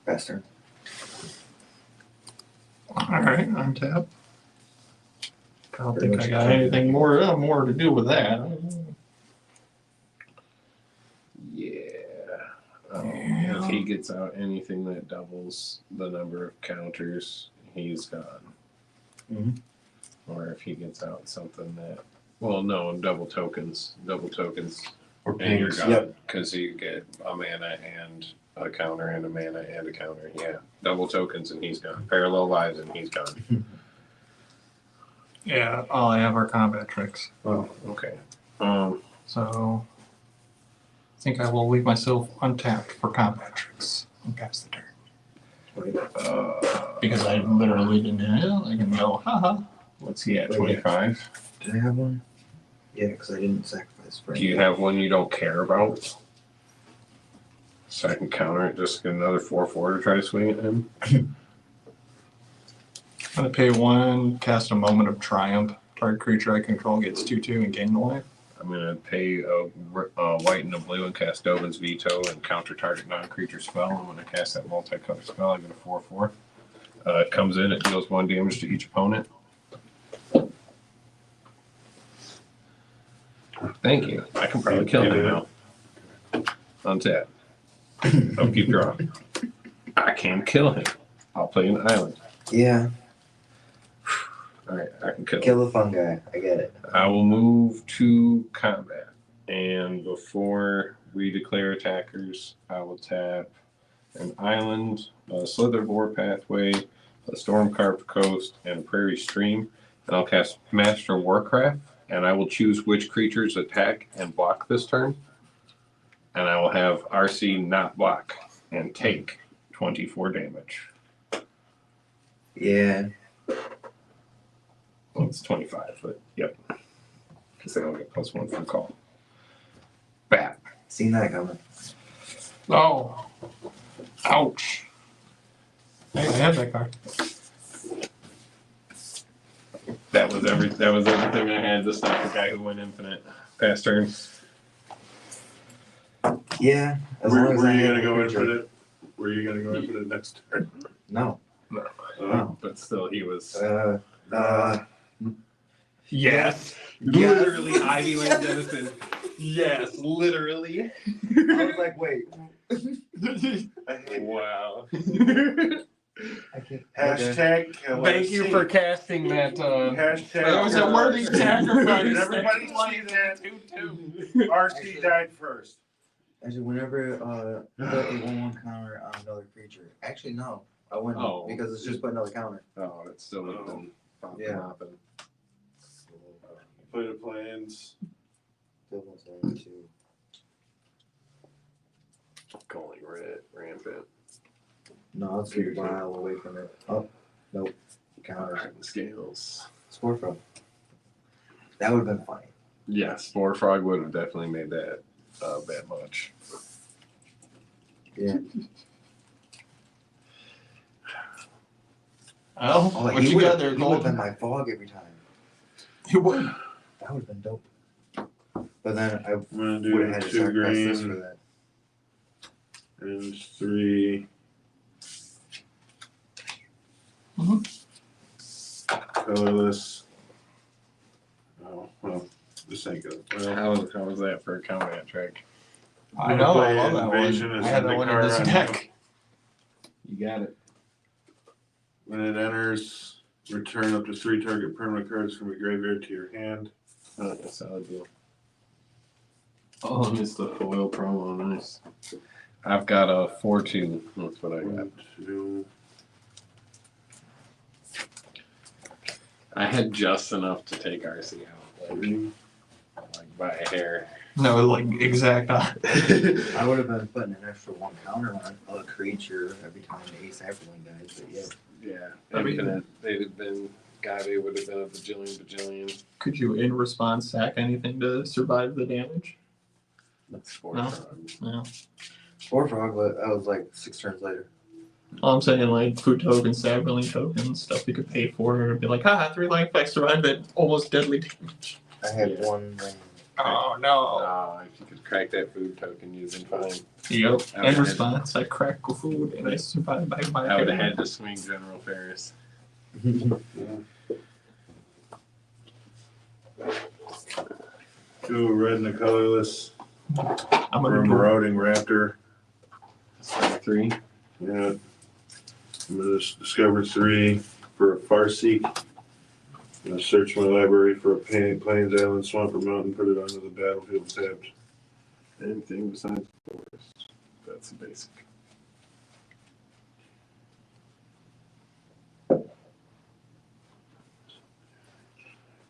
S2: Faster.
S3: Alright, untap. I don't think I got anything more to do with that.
S1: Yeah.
S3: Yeah.
S1: If he gets out anything that doubles the number of counters, he's gone.
S2: Mhm.
S1: Or if he gets out something that, well, no, double tokens,
S4: Or
S1: and you're
S4: pings.
S1: gone.
S2: Yep.
S1: Because you get a mana and a counter and a mana and a counter. Yeah, double tokens and he's gone. Parallel lives and he's gone.
S3: Yeah, all I have are combat tricks.
S1: Oh, okay.
S3: So I think I will leave myself untapped for combat tricks and pass the turn. Because I literally didn't have, I can go, haha.
S1: What's he at?
S2: Wait,
S1: 25.
S2: Did I have one? Yeah, because I didn't sacrifice for
S1: Do you have one you don't care about? So I can counter it, just get another 4/4 to try to swing at him.
S3: I'm going to pay 1, cast a Moment of Triumph. Target creature I control gets 2/2 and gain life.
S1: I'm gonna pay a white and a blue and cast Dovin's Veto and counter target non-creature spell. I'm gonna cast that multi-color spell. I get a 4/4. It comes in. It deals 1 damage to each opponent. Thank you. I can probably kill him now. Untap. I'll keep drawing. I can kill him. I'll play an island.
S2: Yeah,
S1: All right, I can kill him.
S2: kill the fungi. I get it.
S1: I will move to combat. And before we declare attackers, I will tap an island, a Slither Boar Pathway, a Storm Carved Coast, and a Prairie Stream. And I'll cast Master Warcraft, and I will choose which creatures attack and block this turn. And I will have RC not block and take 24 damage.
S2: Yeah.
S1: Well, it's 25, but yep. Because they don't get +1 from call. Bat.
S2: Seen that coming.
S3: Oh. Ouch. Hey, I have that card.
S1: That was everything I had to stop the guy who went infinite. Pass turn.
S2: Yeah. As
S4: Were
S2: long as I
S4: you
S2: have
S4: gonna
S2: a
S4: go in
S2: creature.
S4: for it? Were you gonna go in for the next turn?
S2: No.
S4: Oh.
S1: But still, he was
S3: Yes.
S1: literally Ivy Lane Genesis. Yes, literally.
S2: I was like, wait.
S1: Wow.
S2: I can't.
S4: Hashtag.
S1: Thank you for casting that.
S4: Hashtag.
S3: That was a worthy sacrifice.
S4: Did everybody see that? RC died first.
S2: Actually, whenever put a 1/1 counter on another creature. Actually, no. I wouldn't
S1: Oh.
S2: because it's just put another counter.
S1: Oh, it still would have been popping
S2: Yeah.
S1: up and
S4: Play the plans.
S1: going rampant.
S2: No, it's a mile away from it. Oh, nope. Counter.
S1: Riding scales.
S2: Spore Frog. That would have been funny.
S1: Yeah, Spore Frog would have definitely made that that much.
S2: Yeah.
S3: Oh,
S2: Oh,
S3: what you got there,
S2: He would have been
S3: Gold?
S2: my fog every time.
S3: You would.
S2: That would have been dope. But then I
S4: I'm gonna
S2: would
S4: do
S2: have had to
S4: 2
S2: sacrifice this for
S4: green
S2: that.
S4: and 3 colorless. Oh well, this ain't good. Well,
S1: How was that for a combat trick?
S3: I know, I
S4: Play
S3: love that
S4: Invasion
S3: one.
S4: and
S3: I had
S4: send
S3: that
S4: the
S3: one in
S4: card
S3: this
S4: on
S3: deck.
S1: You got it.
S4: when it enters, return up to 3 target permanent cards from your graveyard to your hand.
S1: Oh, that's a solid deal. Oh, I missed the foil promo. Nice. I've got a 4-2. That's what I got.
S4: 1, 2.
S1: I had just enough to take RC out, like by a hair.
S3: No, like exact.
S2: I would have been putting an extra 1 counter on a creature every time the Ace Hyperling dies, but yeah.
S1: Yeah, they'd have been. God, they would have been a bajillion.
S3: Could you, in response, sack anything to survive the damage?
S1: That's 4
S3: No.
S1: frogs.
S3: No.
S2: 4 frog, but that was like 6 turns later.
S3: All I'm saying, like food tokens, Saberling tokens, stuff you could pay for, and be like, haha, 3 life back, survive that almost deadly damage.
S2: I had
S1: Yeah.
S2: 1 ring.
S3: Oh no.
S1: Oh, if you could crack that food token, you'd been fine.
S3: Yep.
S1: I
S3: In
S1: would-
S3: response, I crack food and I survive by my
S1: I would have
S3: hair.
S1: had to swing General Ferris.
S4: 2 red and a colorless
S3: I'm
S4: for a
S3: gonna do
S4: marauding raptor.
S1: So 3.
S4: Yeah. I'm gonna discover 3 for a Farseek. I'm gonna search my library for a Plains Island, Swamp, or Mountain, put it onto the battlefield tapped.
S1: Anything besides forest. That's the basic.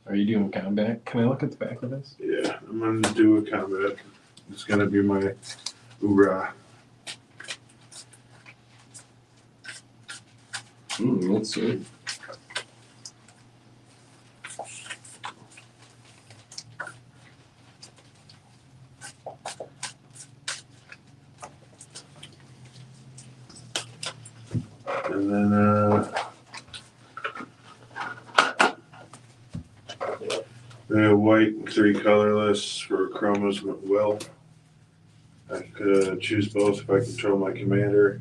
S1: Are you doing combat? Can I look at the back of this?
S4: Yeah, I'm gonna do a combat. It's gonna be my hoorah.
S1: Let's see.
S4: And then white, 3 colorless for Chroma's Well. I could choose both if I control my commander.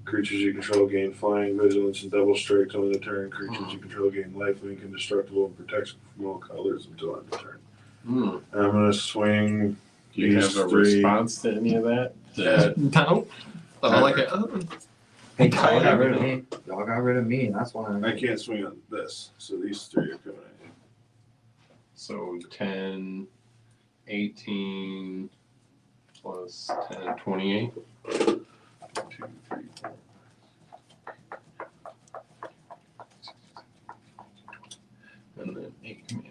S4: Creatures you control gain flying, vigilance, and double strikes on the turn. Creatures you control gain lifelink, indestructible, and protection from all colors until end of turn. I'm gonna swing.
S1: Do you
S4: These
S1: have a
S4: 3.
S1: response to any of that?
S3: No. I like it.
S2: Hey, y'all got rid of me. Y'all got rid of me, and that's why
S4: I can't swing on this, so these 3 are coming at you.
S1: So 10, 18 plus 10, 28. 2, 3, 4. And then 8 commander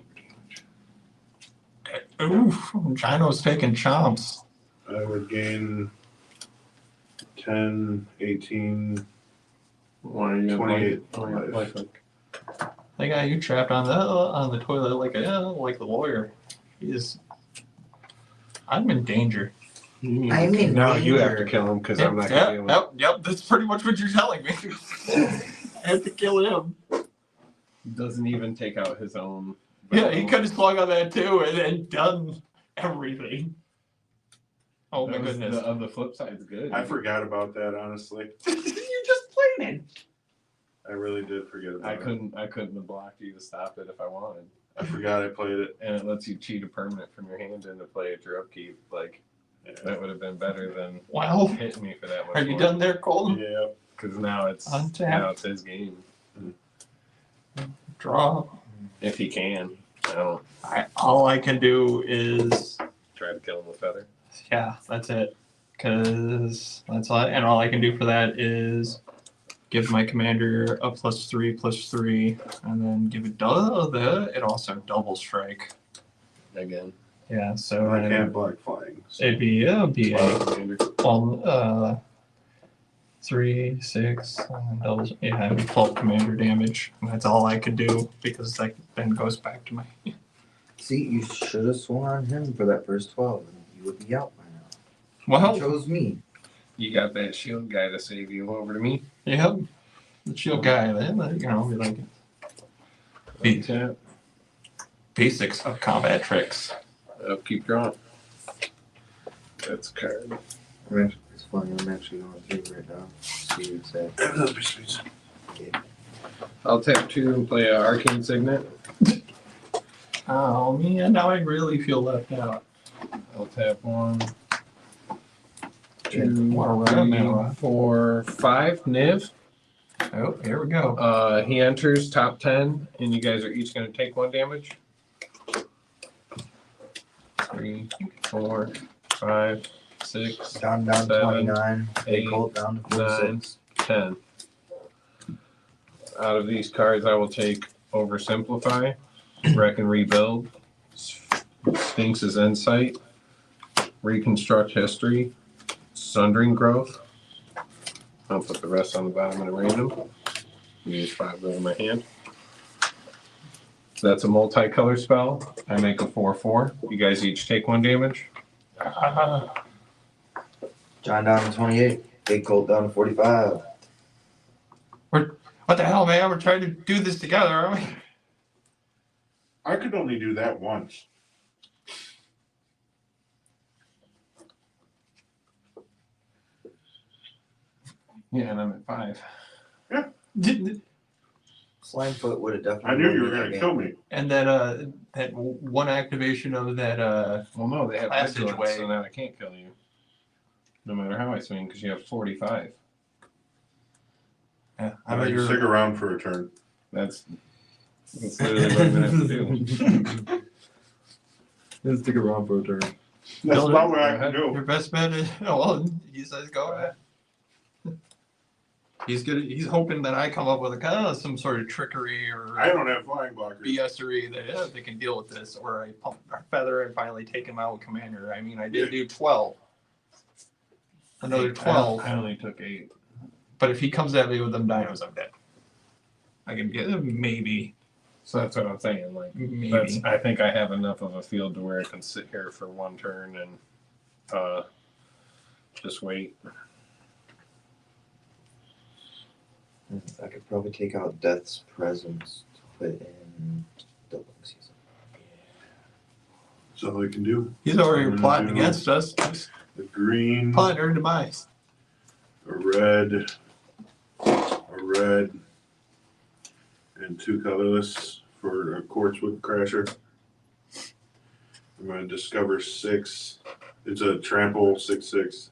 S1: damage.
S3: Oof. Gino's taking chomps.
S4: I would gain 10, 18.
S1: Why are you
S4: 28
S1: life?
S3: They got you trapped on the toilet like the lawyer. I'm in danger.
S2: I'm in
S1: Now you have to
S2: danger.
S1: kill him because I'm not going to deal with it.
S3: Yep. That's pretty much what you're telling me. I have to kill him.
S1: Doesn't even take out his own.
S3: Yeah, he could have swung on that too and done everything. Oh my goodness.
S1: The flip side's good.
S4: I forgot about that, honestly.
S3: You just played it.
S4: I really did forget about
S1: I
S4: it.
S1: couldn't have blocked you to stop it if I wanted.
S4: I forgot I played it.
S1: And it lets you cheat a permanent from your hand into play at your upkeep. Like, that would have been better than
S3: Wow.
S1: hitting me for that much.
S3: Are you done there, Colton?
S4: Yeah.
S1: Because now it's
S3: Untap.
S1: his game.
S3: Draw.
S1: If he can. I don't
S3: All I can do is
S1: try to kill him with feather.
S3: yeah, that's it. Cause that's all, and all I can do for that is give my commander a +3/+3, and then give it it also double strike.
S1: Again.
S3: Yeah, so
S4: I can't block flying. So.
S3: it'd be a
S1: Commander.
S3: 3, 6, and doubles. Yeah, it'd be 12 commander damage. And that's all I could do because that then goes back to my.
S2: See, you should have swung on him for that first 12, and you would be out by now.
S3: Well,
S2: You chose me.
S1: You got that shield guy to save you over to me.
S3: yeah, the shield guy. Then be like Beat.
S1: Untap.
S3: basics of combat tricks.
S1: Keep drawing. That's a card.
S2: It's funny, I'm actually going through right now. See what's that.
S4: That'd be sweet.
S1: I'll tap 2 and play an Arcane Signet.
S3: Oh man, now I really feel left out.
S1: I'll tap 1,
S3: Yeah,
S1: 2,
S3: wanna run now,
S1: 3, 4, 5. Niv.
S3: Oh, here we go.
S1: He enters top 10, and you guys are each going to take 1 damage. 3, 4, 5, 6,
S2: John down to
S1: 7,
S2: 29. Big
S1: 8,
S2: Colt down to 46.
S1: 10. Out of these cards, I will take Oversimplify, Wreck and Rebuild, Sphinx's Insight, Reconstruct History, Sundering Growth. I'll put the rest on the bottom in a random. Use 5 of those in my hand. That's a multicolor spell. I make a 4/4. You guys each take 1 damage.
S2: John down to 28. Big Colt down to 45.
S3: What the hell, man? We're trying to do this together, aren't we?
S4: I could only do that once.
S1: Yeah, and I'm at 5.
S2: Slimefoot would have definitely.
S4: I knew you were
S2: won
S4: going
S2: that
S4: to kill me.
S3: And that that one activation of that
S1: Well, no, they have
S3: Passageway.
S1: vigilance, so now I can't kill you. No matter how I swing, because you have 45.
S3: yeah,
S4: I might
S3: you're
S4: stick around for a turn.
S1: That's literally what I'm going to have to do.
S2: Let's stick around for a turn.
S4: That's
S3: Build
S4: about
S3: it.
S4: what I can do.
S3: your best bet is well, he says go ahead. He's hoping that I come up with some sort of trickery or
S4: I don't have flying blockers.
S3: BSery that they can deal with this, or I pump a feather and finally take him out with Commander. I mean, I did do 12. Another 12.
S1: I only took 8.
S3: But if he comes at me with them dinos, I'm dead. I can get maybe.
S1: So that's what I'm saying. Like,
S3: Maybe.
S1: I think I have enough of a field to where I can sit here for 1 turn and just wait.
S2: I could probably take out Death's Presence to put in Double Season.
S4: That's all I can do.
S3: He's already
S4: I'm gonna
S3: plotting
S4: do
S3: against us. Just
S4: A green,
S3: plot or demise.
S4: a red, and 2 colorless for a Quartzwood Crasher. I'm going to discover 6. It's a trample 6/6.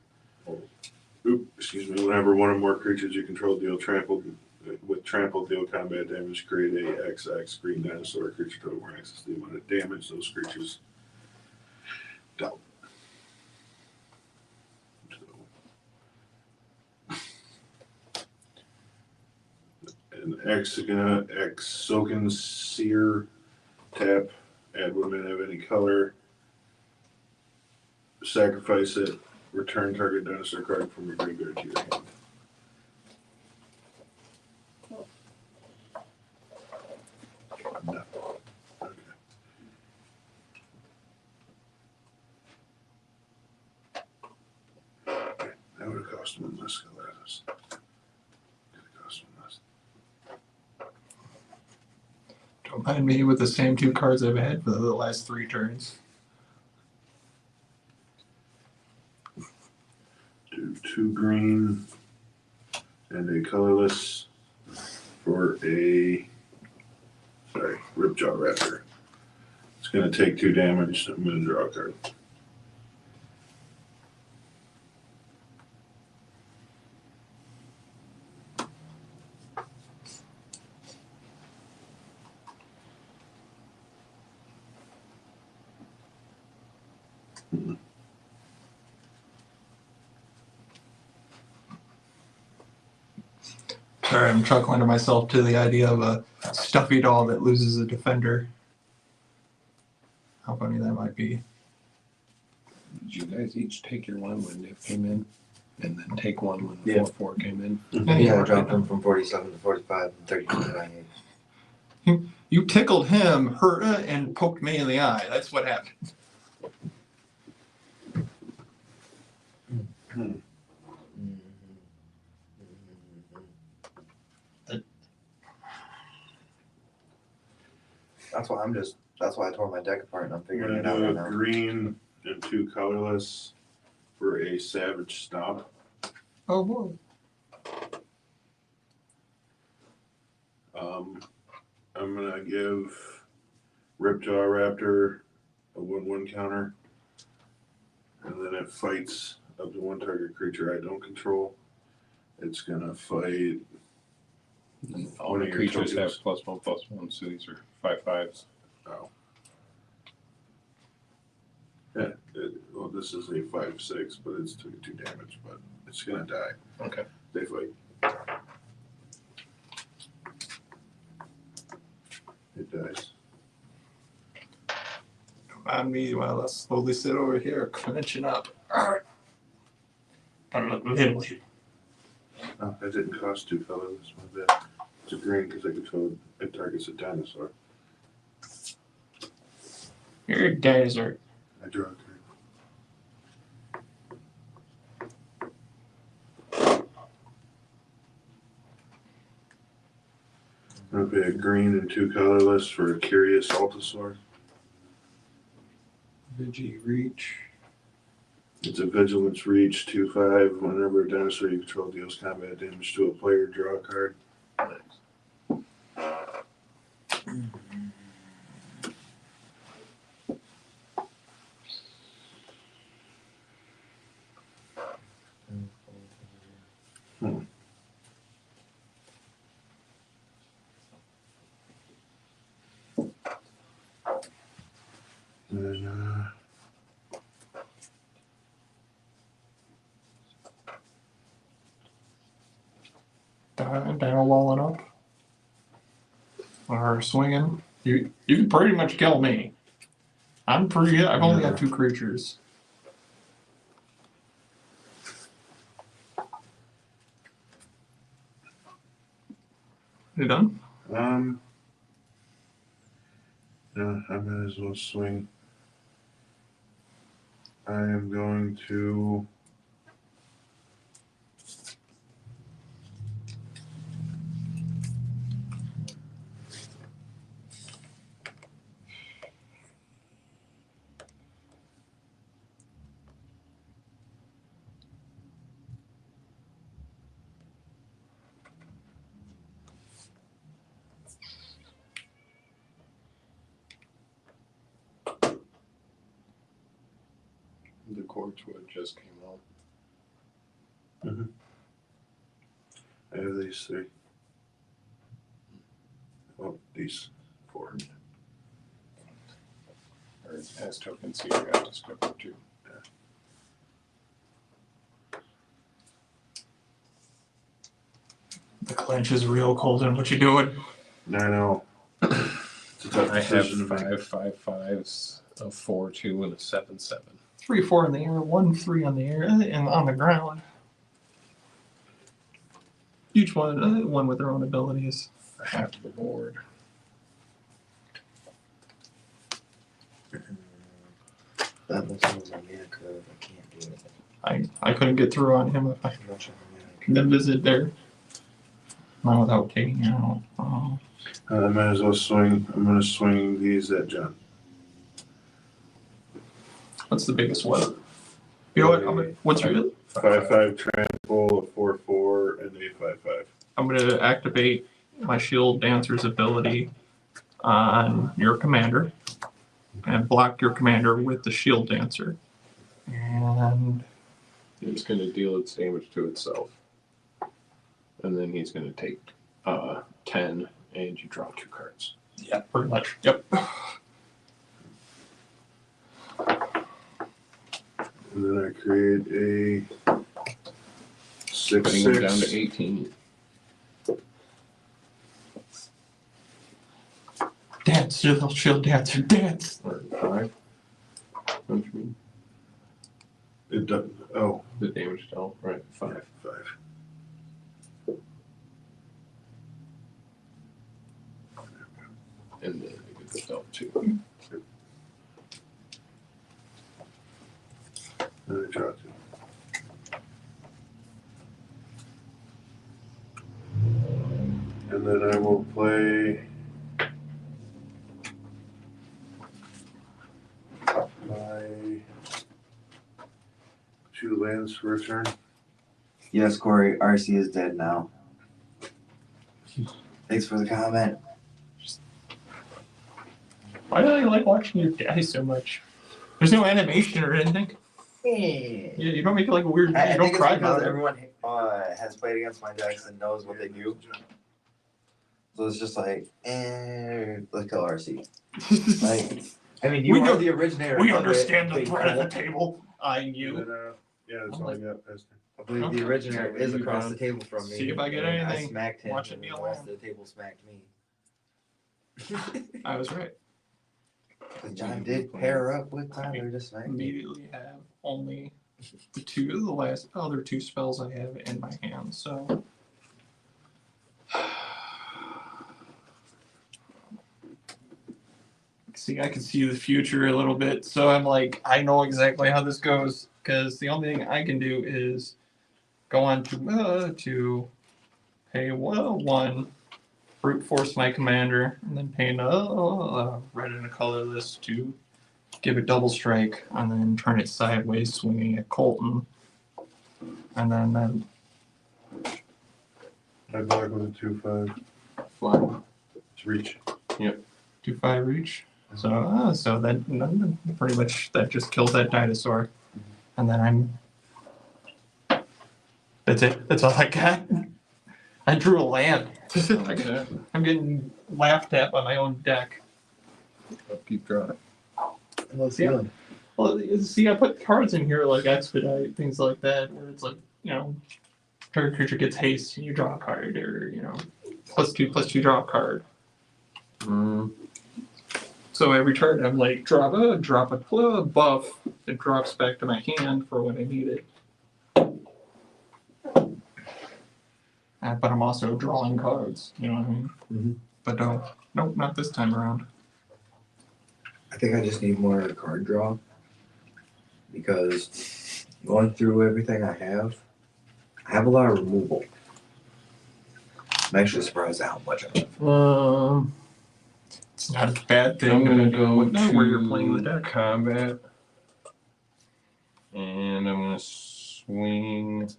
S4: Excuse me. Whenever one or more creatures you control deal trampled deal combat damage, create a XX green dinosaur creature total more access to the amount of damage those creatures dealt. An Soaking Seer tap, add 1 mana of any color, sacrifice it, return target dinosaur card from your graveyard to your hand. No. Okay. That would have cost him less colors. Cost him less.
S3: Don't mind me with the same 2 cards I've had for the last 3 turns.
S4: Do 2 green and a colorless for a Ripjaw Raptor. It's going to take 2 damage. I'm going to draw a card.
S3: Sorry, I'm chuckling to myself to the idea of a stuffy doll that loses a defender. How funny that might be.
S1: Did you guys each take your 1 when Nick came in? And then take 1 when the
S2: Yeah.
S1: 4/4 came in?
S2: Yeah, I dropped him from 47 to 45 and 32 to 98.
S3: You tickled him, hurt and poked me in the eye. That's what happened.
S2: That's why I tore my deck apart and I'm
S4: I'm
S2: figuring
S4: going
S2: it
S4: to
S2: out
S4: do
S2: right
S4: a
S2: now.
S4: green and 2 colorless for a Savage Stomp.
S3: Oh boy.
S4: I'm going to give Ripjaw Raptor a 1/1 counter. And then it fights up to 1 target creature I don't control. It's going to fight.
S1: All
S4: One
S1: the
S4: of your
S1: creatures have
S4: tokens.
S1: +1/+1, so these are 5/5s.
S4: Oh. Yeah, well, Well, this is a 5/6, but it's 2 damage, but it's gonna die.
S3: Okay.
S4: They fight. It dies.
S3: Come on me while I slowly sit over here, clenching up. Alright. Gotta look lively.
S4: Oh, that didn't cost 2 colors. My bad. It's a green because I control it targets a dinosaur.
S3: You're a desert.
S4: I draw a card. I'm gonna pay a green and 2 colorless for a curious Altosaur.
S3: Vigi reach.
S4: It's a vigilance reach 2/5. Whenever a dinosaur you control deals combat damage to a player, draw a card. And
S3: Down walling up. Or swinging. You can pretty much kill me. I'm pretty. I've only got 2 creatures. You done?
S4: yeah, I might as well swing. I am going to
S1: The Corchwood just came out.
S4: I have these 3. Oh, these 4.
S1: Or as tokens here, I just took them too.
S3: The clench is real cold. And what you doing?
S4: I know. It's a tough
S1: I have
S4: decision to make.
S1: 5 5/5s, a 4/2, and a 7/7.
S3: 3, 4 in the air, 1, 3 on the air, and on the ground. Each one with their own abilities.
S1: Half the board.
S2: That must be my mana curve. I can't do it.
S3: I couldn't get through on him if I
S2: I'm not sure my mana curve.
S3: couldn't visit there. Not without taking out.
S4: I might as well swing. I'm going to swing these at John.
S3: What's the biggest one? You know what? What's your?
S4: 5/5 trample, a 4/4, and a 5/5.
S3: I'm going to activate my Shield Dancer's ability on your commander and block your commander with the Shield Dancer. And
S1: It's going to deal its damage to itself. And then he's going to take 10, and you draw 2 cards.
S3: yeah, pretty much. Yep.
S4: And then I create a
S1: Putting him down to
S4: 6/6.
S1: 18.
S3: Dance, Shield Dancer, dance.
S1: Or 5. Don't you mean?
S4: It doesn't. Oh,
S1: The damage dealt, right? 5.
S4: 5.
S1: And then I get the dealt 2.
S4: And I draw 2. And then I will play my 2 lands for a turn.
S2: Yes, Corey, RC is dead now. Thanks for the comment.
S3: Why do I like watching you die so much? There's no animation or anything.
S2: Yeah.
S3: Yeah, you don't make it like a weird.
S2: I
S3: You don't
S2: think it's
S3: cry
S2: because
S3: about it.
S2: everyone has played against my decks and knows what they do. So it's just like, let's kill RC. Like, I mean, you
S3: We
S2: are
S3: know-
S2: the originator.
S3: We
S2: of it,
S3: understand the
S2: but
S3: threat at the table. eyeing you.
S4: And then, yeah, that's
S3: I'm
S4: all I
S3: like-
S4: got, Pastor.
S2: I believe the originator is across the table from me.
S3: See if I get
S2: and
S3: anything.
S2: I smacked him,
S3: Watching
S2: and
S3: me
S2: the
S3: alone.
S2: rest of the table smacked me.
S3: I was right.
S2: John did pair up with Tyler to smack me.
S3: Immediately have only the last other two spells I have in my hand, so. See, I can see the future a little bit, so I'm like, I know exactly how this goes, because the only thing I can do is go on to pay one, brute force my commander, and then pay red and a colorless to give it double strike, and then turn it sideways, swinging at Colton, and then
S4: I block with a 2/5.
S1: Fly.
S4: It's reach.
S3: 2/5 reach. So that pretty much that just kills that dinosaur, and then that's it. That's all I got. I drew a land.
S1: Okay.
S3: I'm getting laughed at by my own deck.
S1: I'll keep drawing.
S2: What's
S3: Yeah.
S2: feeling?
S3: Well, see, I put cards in here like expedite, things like that, where it's like, target creature gets haste and you draw a card, or +2/+2 draw a card. So every turn I'm like drop a buff that drops back to my hand for when I need it. But I'm also drawing cards, you know what I mean?
S2: Mhm.
S3: But nope, not this time around.
S2: I think I just need more card draw because going through everything I have a lot of removal. I'm actually surprised at how much I have.
S3: It's not a bad thing.
S1: I'm gonna go to
S3: where you're playing the deck.
S1: combat, and I'm gonna swing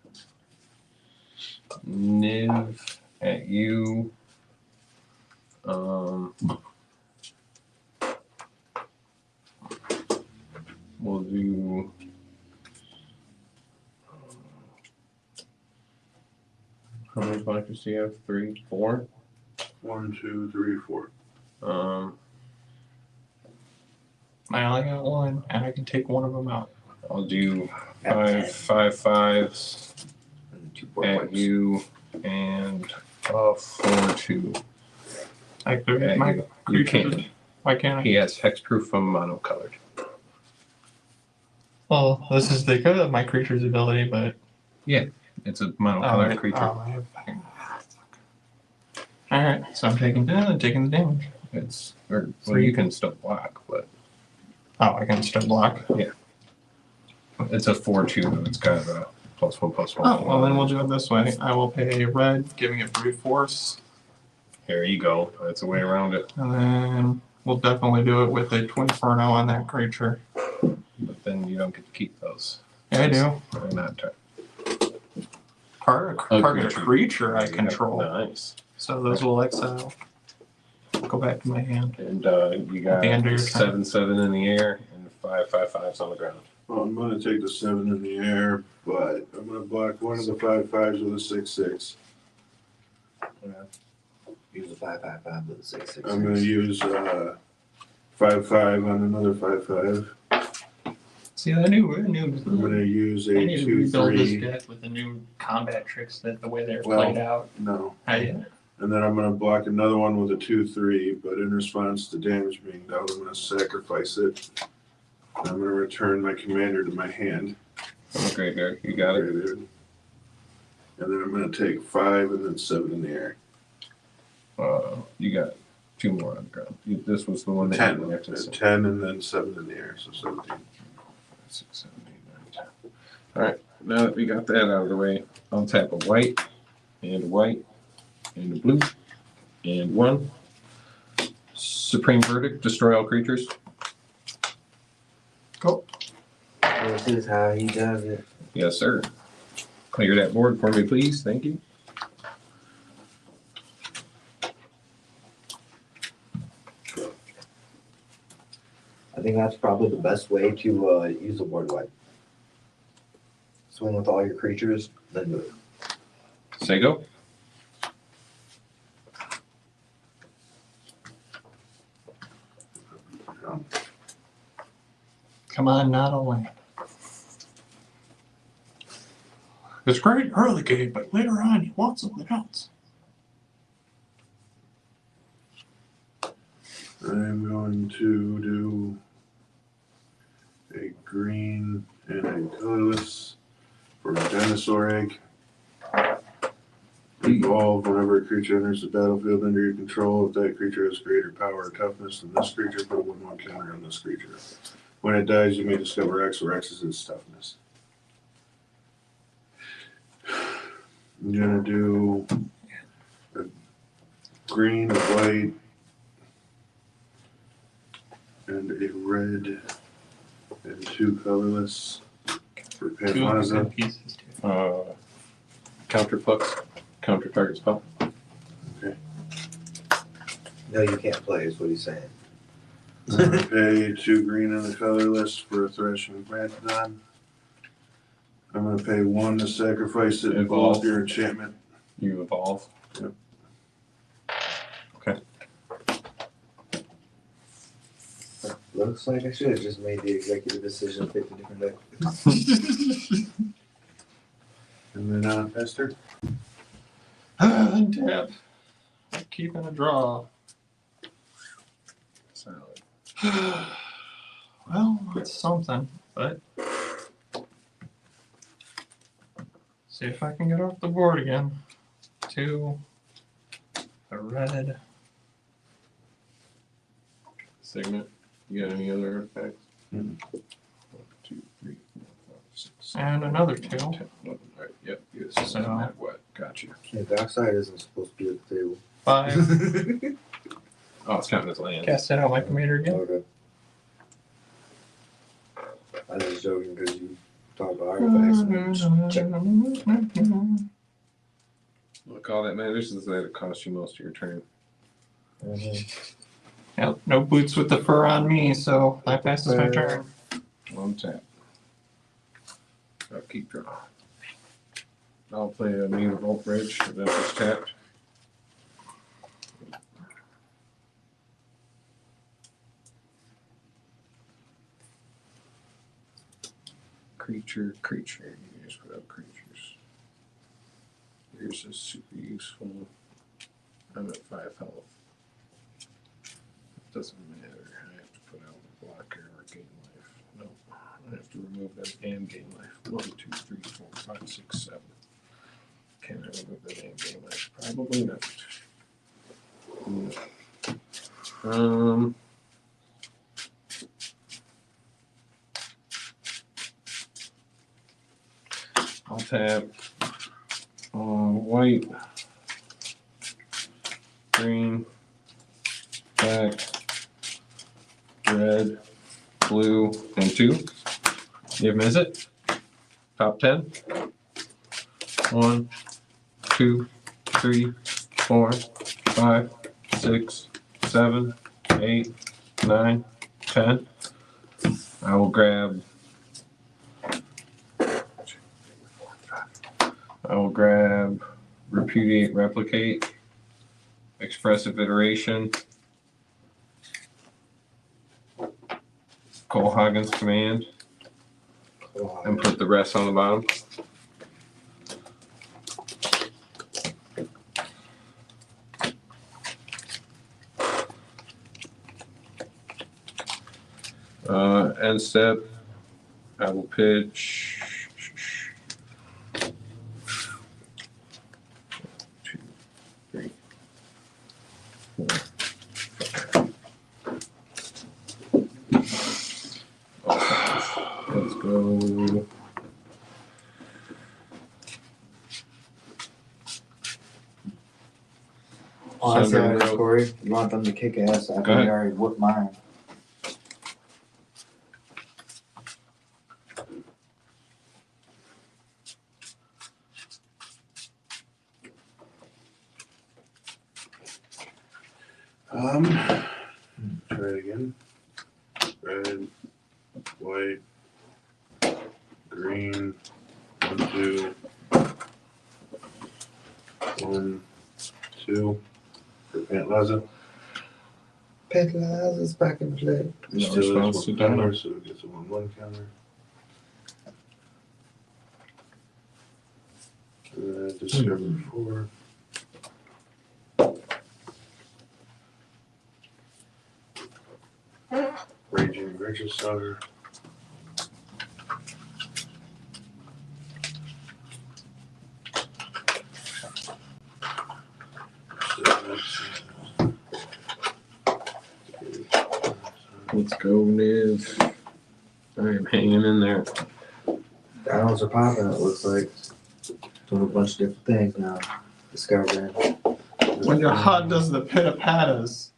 S1: Niv at you. We'll do. How many fighters do you have? 3, 4.
S4: 1, 2, 3, 4.
S3: I only got one, and I can take one of them out.
S1: I'll do
S2: At
S1: 5 5/5s
S2: And 2 4
S1: at
S2: wipes.
S1: you, and 4/2
S3: I could
S1: at
S3: my
S1: you. You
S3: creature.
S1: can't.
S3: Why can't I?
S1: He has hexproof from monocolored.
S3: Well, this is the my creature's ability, but
S1: It's a monocolored creature.
S3: All right, so I'm taking the damage.
S1: You can still block, but
S3: Oh, I can still block.
S1: it's a 4/2. It's kind of a +1/+1.
S3: Oh, well then we'll do it this way. I will pay red, giving it brute force,
S1: Here you go. That's a way around it.
S3: and then we'll definitely do it with a Twin Inferno on that creature.
S1: But then you don't get to keep those.
S3: Yeah, I do.
S1: They're not
S3: Target a creature I control.
S1: Nice.
S3: So those will exile. Go back to my hand.
S1: And you got
S3: At the end of your turn.
S1: 7/7 in the air and 5 5/5s on the ground.
S4: Well, I'm going to take the 7 in the air, but I'm going to block one of the 5/5s with a 6/6.
S2: Use a 5/5/5 with a 6/6.
S4: I'm going to use 5/5 on another 5/5.
S3: See, I knew.
S4: I'm going to use a
S3: I need to rebuild this
S4: 2/3.
S3: deck with the new combat tricks that the way they're
S4: Well,
S3: played out.
S4: No.
S3: I
S4: And then I'm going to block another one with a 2/3, but in response to damage being dealt, I'm going to sacrifice it. And I'm going to return my commander to my hand.
S1: Okay, here. You got it.
S4: And then I'm going to take 5 and then 7 in the air.
S1: You got 2 more on the ground. This was the one that
S4: 10.
S1: you went to
S4: 10 and then 7 in the air, so 17.
S1: 6, 7, 8, 9, 10. All right. Now that we got that out of the way, I'll tap a white and a white and a blue and 1. Supreme Verdict. Destroy all creatures.
S3: go.
S2: This is how he does it.
S1: Yes, sir. Clear that board for me, please. Thank you.
S2: I think that's probably the best way to use a board wipe. Swing with all your creatures, then move.
S1: Say go.
S3: Come on, not a land. It's great early game, but later on you want something else.
S4: I'm going to do a green and a colorless for a dinosaur egg. Evolve whenever a creature enters the battlefield under your control. If that creature has greater power or toughness than this creature, put a 1/1 counter on this creature. When it dies, you may discover X, where X is its toughness. I'm gonna do a green, a white, and a red, and 2 colorless for
S3: 2
S4: Panplaza.
S3: good pieces too.
S1: Counter pucks. Counter target spell.
S2: No, you can't play, is what he's saying.
S4: I'm gonna pay 2 green and a colorless for a Threshing Mastodon. I'm gonna pay 1 to sacrifice it and
S1: Evolve.
S4: evolve your enchantment.
S1: You evolve.
S4: Yep.
S1: Okay.
S2: Looks like I should have just made the executive decision to pick a different deck.
S4: And then Esther.
S3: Untap. Keeping a draw.
S1: Solid.
S3: Well, it's something, but see if I can get off the board again. 2, a red,
S1: Signet. You got any other effects?
S4: Mhm.
S1: 1, 2, 3, 4, 5, 6,
S3: and another 2.
S1: 10, 11. All right. Yep. Yes.
S3: So-
S1: What? Got you.
S2: Yeah, Darkside isn't supposed to be at the table.
S3: 5.
S1: Oh, it's counting as land.
S3: Cast it out my commander again.
S2: Okay. I was just joking because you talk about artifacts and then check.
S1: Look, all that matters is that it costs you most of your turn.
S3: Yep, no boots with the fur on me, so that passes my turn.
S1: One tap. I'll keep drawing. I'll play a Mute Volt Bridge, and then it's tapped. Creature. You just put out creatures. Yours is super useful. I'm at 5 health. It doesn't matter. I have to put out a blocker or gain life. No, I have to remove them and gain life. 1, 2, 3, 4, 5, 6, 7. Can I remove that and gain life? Probably not. No. I'll tap white, green, black, red, blue, and 2. You miss it? Top 10. 1, 2, 3, 4, 5, 6, 7, 8, 9, 10. I will grab. Repudiate, replicate, expressive iteration, Cole Hagen's command, and put the rest on the bottom. End step, I will pitch. 2, 3, 4, 5. Let's go.
S2: Oh, I see how it is,
S1: Sunburn
S2: Corey. You want them to kick ass after
S1: Go ahead.
S2: they already whooped mine.
S4: Try it again. Red, white, green, 1, 2, 1, 2 for Panplaza.
S2: Pantlaz is back in play.
S1: No
S4: Still
S1: response
S4: has
S1: to
S4: 1
S1: that.
S4: counter, so it gets a 1/1 counter. Discover 4. Raging Registrar.
S1: Let's go, Niv. I am hanging in there.
S2: Dinos are popping, it looks like. Doing a bunch of different things now. Discovering.
S3: When your heart does the pitter-patters.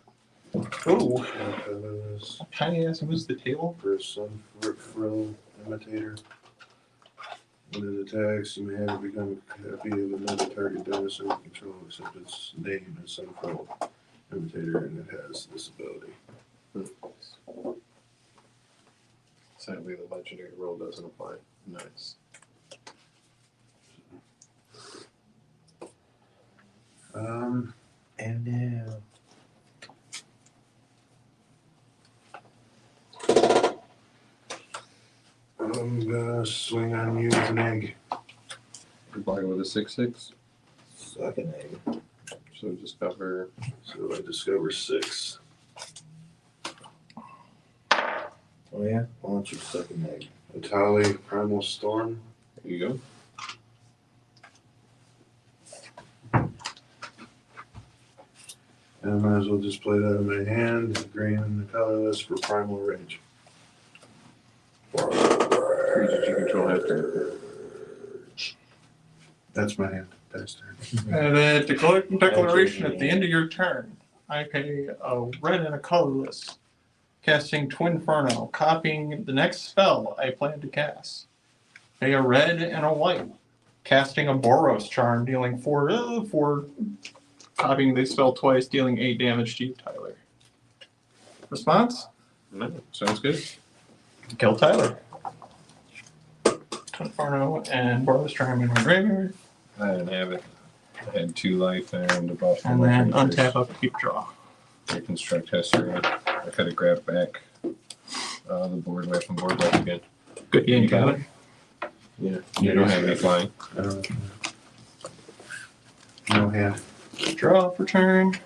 S3: Ooh,
S4: Caterpillars
S3: tiny ass moves the table.
S4: for some frill imitator. When it attacks, you may have it become a copy of another target dinosaur you control, except its name is some frill imitator and it has this ability.
S1: Sadly, the legendary rule doesn't apply. Nice.
S2: And now.
S4: I'm gonna swing on you with an egg.
S1: Goodbye with a 6/6.
S2: Suck an egg.
S1: So discover.
S4: So I discover 6.
S2: Oh yeah? Why don't you suck an egg?
S4: Atali, Primal Storm.
S1: There you go.
S4: And I might as well just play that in my hand. Green and colorless for Primal Rage.
S1: Creatures you control after.
S4: That's my hand. That's turn.
S3: And then declaration at the end of your turn. I pay a red and a colorless. Casting Twinferno, copying the next spell I plan to cast. Pay a red and a white. Casting a Boros charm, dealing 4, copying the spell twice, dealing 8 damage to you, Tyler. Response?
S1: No, sounds good.
S3: Kill Tyler. Twinferno and Boros charm in my graveyard.
S1: I didn't have it. I had 2 life and a buff.
S3: And then untap up, keep draw.
S1: Reconstruct history. I could have grabbed back the board away from board wipe again.
S3: Good game,
S1: You got
S3: Tyler.
S1: Yeah. You don't have any flying.
S4: I don't know. No hand.
S3: Draw for turn.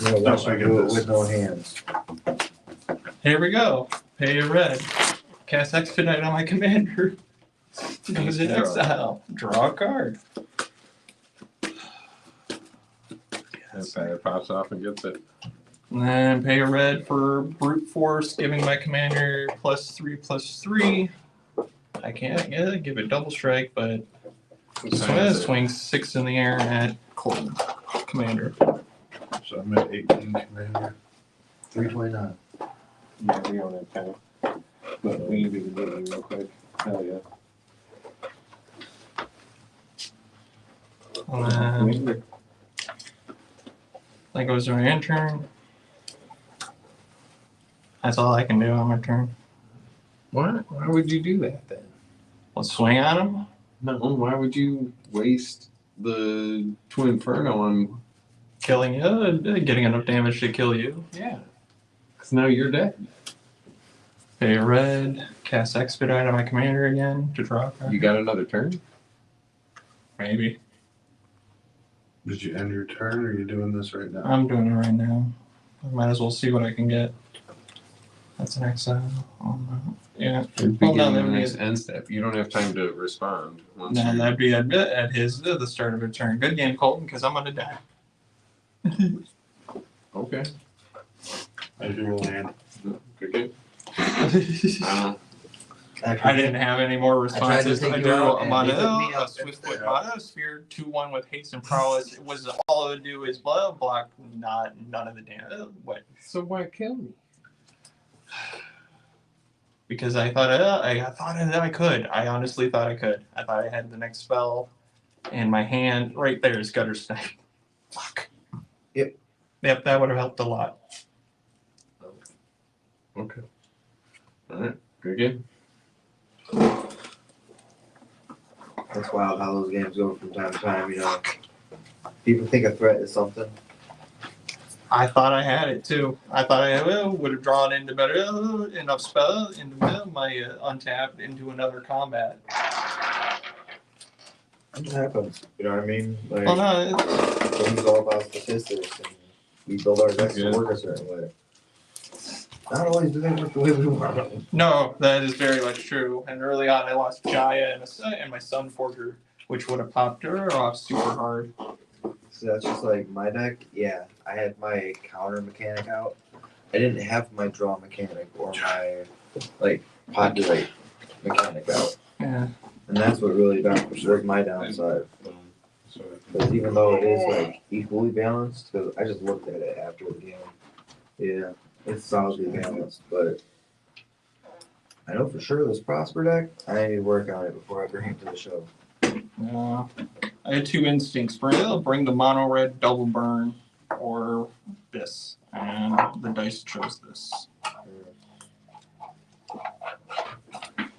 S2: No,
S4: No, I get
S2: do it
S4: this.
S2: with no hands.
S3: Here we go. Pay a red. Cast Expedite on my commander. Goes in
S1: Draw.
S3: exile. Draw a card.
S1: That batter pops off and gets it.
S3: And then pay a red for brute force, giving my commander +3/+3. I can't give it double strike, but swing 6 in the air at Colton, commander.
S4: So I'm at 18 commander.
S2: 329.
S1: Yeah, we don't have time. But we need to get it real quick. Hell yeah.
S3: And then that goes to my end turn. That's all I can do on my turn.
S1: What? Why would you do that then?
S3: Let's swing at him.
S1: No, why would you waste the Twin Inferno on.
S3: Killing you, getting enough damage to kill you.
S1: Yeah. Because now you're dead.
S3: Pay a red, cast Expedite on my commander again to draw a card.
S1: You got another turn?
S3: Maybe.
S4: Did you end your turn or are you doing this right now?
S3: I'm doing it right now. I might as well see what I can get. That's an exile. Oh, no. Yeah.
S1: You're
S3: Well, no,
S1: beginning
S3: that
S1: the
S3: would
S1: next
S3: be,
S1: end step. You don't have time to respond. Once
S3: no,
S1: you're-
S3: that'd be at his the start of a turn. Good game, Colton, because I'm gonna die.
S1: Okay.
S4: I do a land.
S1: Good game.
S3: I didn't have any more responses.
S2: take
S3: I
S2: you
S3: drew
S2: out
S3: a
S2: and
S3: mono,
S2: you took me
S3: a
S2: out
S3: Swiftfoot
S2: instead.
S3: Monosphere, 2/1 with haste and prowess. It was all it would do is block, none of the damage. What?
S1: So why kill me?
S3: Because I thought that I could. I honestly thought I could. I thought I had the next spell in my hand. Right there is Gutter Snipe. Fuck. Yep, that would have helped a lot.
S1: Okay. Alright. Good game.
S2: That's wild how those games go from time to time, you know. People think a threat is something.
S3: I thought I had it too. I thought I would have drawn into better enough spell into my untapped into another combat.
S2: It happens. You know what I mean? Like,
S3: Well, no, it's,
S2: game's all about statistics, and we build our decks to work a certain way. Not always do they work the way we want.
S3: no, that is very much true. And early on, I lost Jaya and my Sun Forger, which would have popped her off super hard.
S2: So that's just like my deck. Yeah, I had my counter mechanic out. I didn't have my draw mechanic or my like populate mechanic out,
S3: Yeah.
S2: and that's what really was my downside. Because even though it is like equally balanced, because I just looked at it after the game. Yeah, it's solidly balanced, but I know for sure this Prosper deck, I need to work on it before I bring it to the show.
S3: I had two instincts. Bring the mono red double burn or this. And the dice chose this.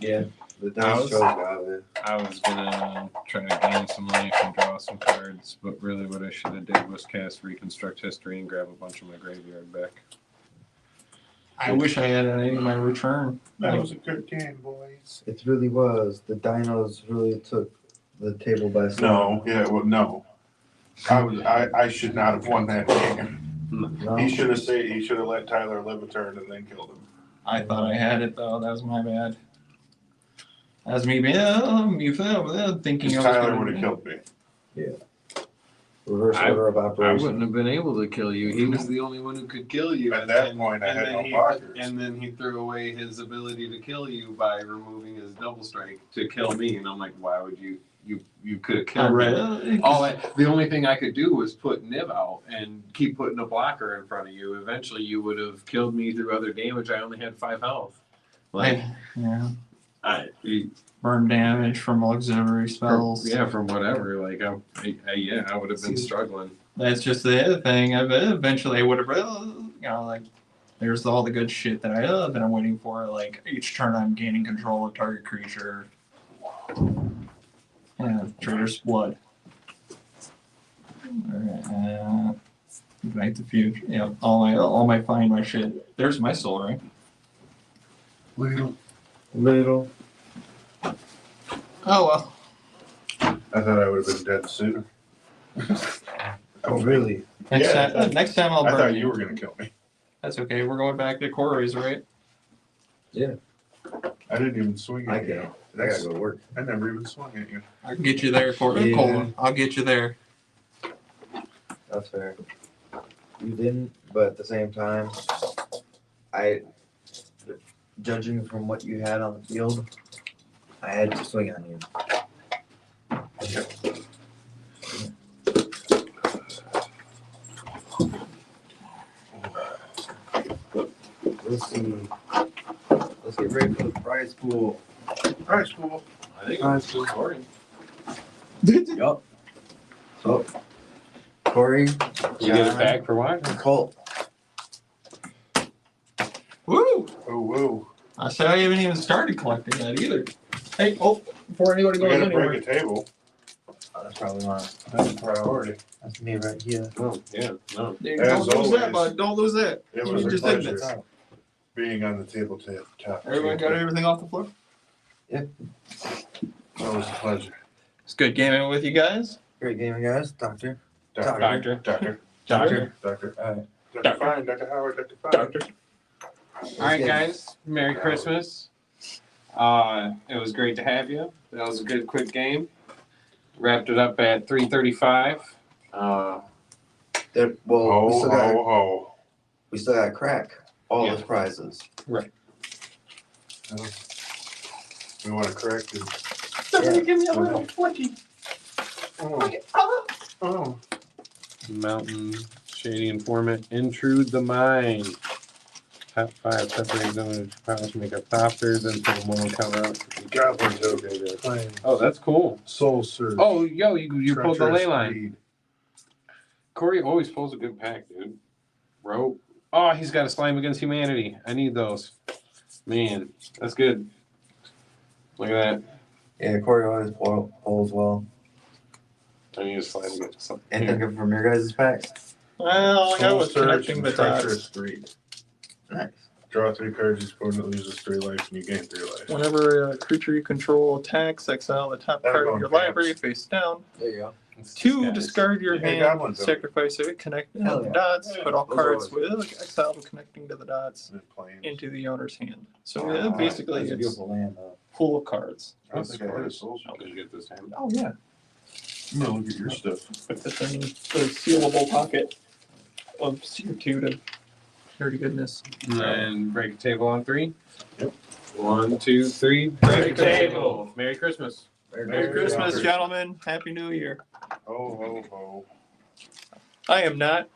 S2: Yeah, the
S1: I
S2: dice
S1: was-
S2: chose Gave.
S1: I was gonna try to gain some life and draw some cards, but really what I should have did was cast Reconstruct History and grab a bunch of my graveyard back.
S3: I wish I had any of my return.
S4: That was a good game, boys.
S2: It really was. The dinos really took the table by storm.
S4: No, yeah, well, no. I should not have won that game.
S2: No.
S4: He should have let Tyler live a turn and then killed him.
S3: I thought I had it though. That was my bad. That was me thinking I was
S4: Tyler
S3: gonna
S4: would have
S3: win.
S4: killed me.
S2: Reverse
S1: I-
S2: order of
S1: I
S2: operations.
S1: wouldn't have been able to kill you. He was the only one who could kill you.
S4: At that point, I had no blockers.
S1: And then he threw away his ability to kill you by removing his double strike to kill me. And I'm like, why would you? You could have
S3: I
S1: killed
S3: read
S1: me.
S3: it.
S1: The only thing I could do was put Niv out and keep putting a blocker in front of you. Eventually, you would have killed me through other damage. I only had 5 health. Like,
S3: Yeah.
S1: I,
S3: Burn damage from auxiliary spells.
S1: yeah, from whatever. Like, I would have been struggling.
S3: That's just the other thing. Eventually, I would have, like, there's all the good shit that I'm waiting for. Like each turn, I'm gaining control of target creature. Yeah, Traitor's Blood. Alright, Ignite the Future. Yeah, all my find my shit. There's my soul ring.
S2: Little.
S3: Oh well.
S4: I thought I would have been dead sooner.
S2: Oh, really?
S3: Next
S4: Yeah,
S3: time, next time I'll
S4: I
S3: burn
S4: thought you were gonna kill me.
S3: That's okay. We're going back to Corey's, right?
S4: I didn't even swing
S2: I
S4: at you.
S2: can't. I gotta go to work.
S4: I never even swung at you.
S3: I can get you there, Corey.
S2: Yeah.
S3: Colin. I'll get you there.
S2: That's fair. You didn't, but at the same time, judging from what you had on the field, I had to swing on you. Let's see. Let's get ready for the prize pool.
S4: Alright, cool.
S1: I think I'm still Corey.
S2: Yup. So, Corey,
S1: You get it back for what?
S2: Colt.
S3: Woo!
S4: Oh, whoa.
S3: I said I haven't even started collecting that either. Hey, before anybody
S4: We
S3: goes
S4: gotta
S3: anywhere.
S4: break a table.
S2: That's probably mine.
S4: That's a priority.
S2: That's me right here.
S1: Oh, yeah. No.
S3: Don't
S4: As
S3: lose that,
S4: always.
S3: bud. Don't lose that.
S4: It
S3: You
S4: was a
S3: just did
S4: pleasure
S3: this.
S4: being on the tabletop.
S3: Everyone got everything off the floor?
S4: It was a pleasure.
S3: It's good gaming with you guys.
S2: Great gaming, guys. Doctor.
S4: Doctor.
S3: Doctor.
S4: Dr.
S3: Doctor.
S4: Fine, Dr. Howard, Dr. Fine.
S3: Doctor.
S1: All right, guys. Merry Christmas. It was great to have you. That was a good, quick game. Wrapped it up at 3:35.
S2: Well,
S4: Oh,
S2: we still got to crack all
S1: Yeah.
S2: those prizes.
S4: We want to correct it.
S3: Somebody give me a little flicky.
S4: Oh.
S1: Mountain Shady Informant. Intrude the Mind. Top 5 separate zones. Powers make up toppers and put one will cover up.
S4: Goblin token. Flame.
S1: Oh, that's cool.
S4: Soul Surge.
S1: Oh, yo, you pulled the
S4: Treacherous
S1: ley line.
S4: Speed.
S1: Corey always pulls a good pack, dude. Rope. Oh, he's got a Slime Against Humanity. I need those. Man, that's good. Look at that.
S2: Yeah, Corey always pulls well.
S1: I need a Slime Against something.
S2: Anything from your guys' packs?
S3: Well, I got
S4: Soul
S3: was
S4: Surge
S3: connecting
S4: and
S3: the dots.
S4: Treacherous Greed.
S2: Nice.
S4: Draw 3 cards, each opponent loses 3 life, and you gain 3 life.
S3: Whenever a creature you control attacks, exile the top
S4: That'll
S3: card
S4: go
S3: of
S4: in
S3: your
S4: camps.
S3: library face down.
S2: There you go.
S3: 2, discard your
S4: Yeah,
S3: hand,
S4: goblins don't.
S3: sacrifice it, connect
S2: Hell
S3: the
S2: yeah.
S3: dots,
S4: Yeah,
S3: put all
S2: those are
S3: cards
S2: always-
S3: with exile connecting to the dots
S4: And planes.
S3: into the owner's hand. So
S2: Wow,
S3: basically
S2: that's a
S3: it's
S2: beautiful land, though.
S3: full of cards.
S4: I don't think I had a soul.
S1: Did you get this hand?
S3: Oh yeah.
S4: I'm gonna look at your stuff.
S3: Put this in the sealable pocket of Seer-2 to dirty goodness.
S1: And break a table on 3.
S4: Yep.
S1: 1, 2, 3. Break a table. Merry Christmas.
S3: Merry Christmas, gentlemen. Happy New Year.
S4: Ho, ho, ho.
S3: I am not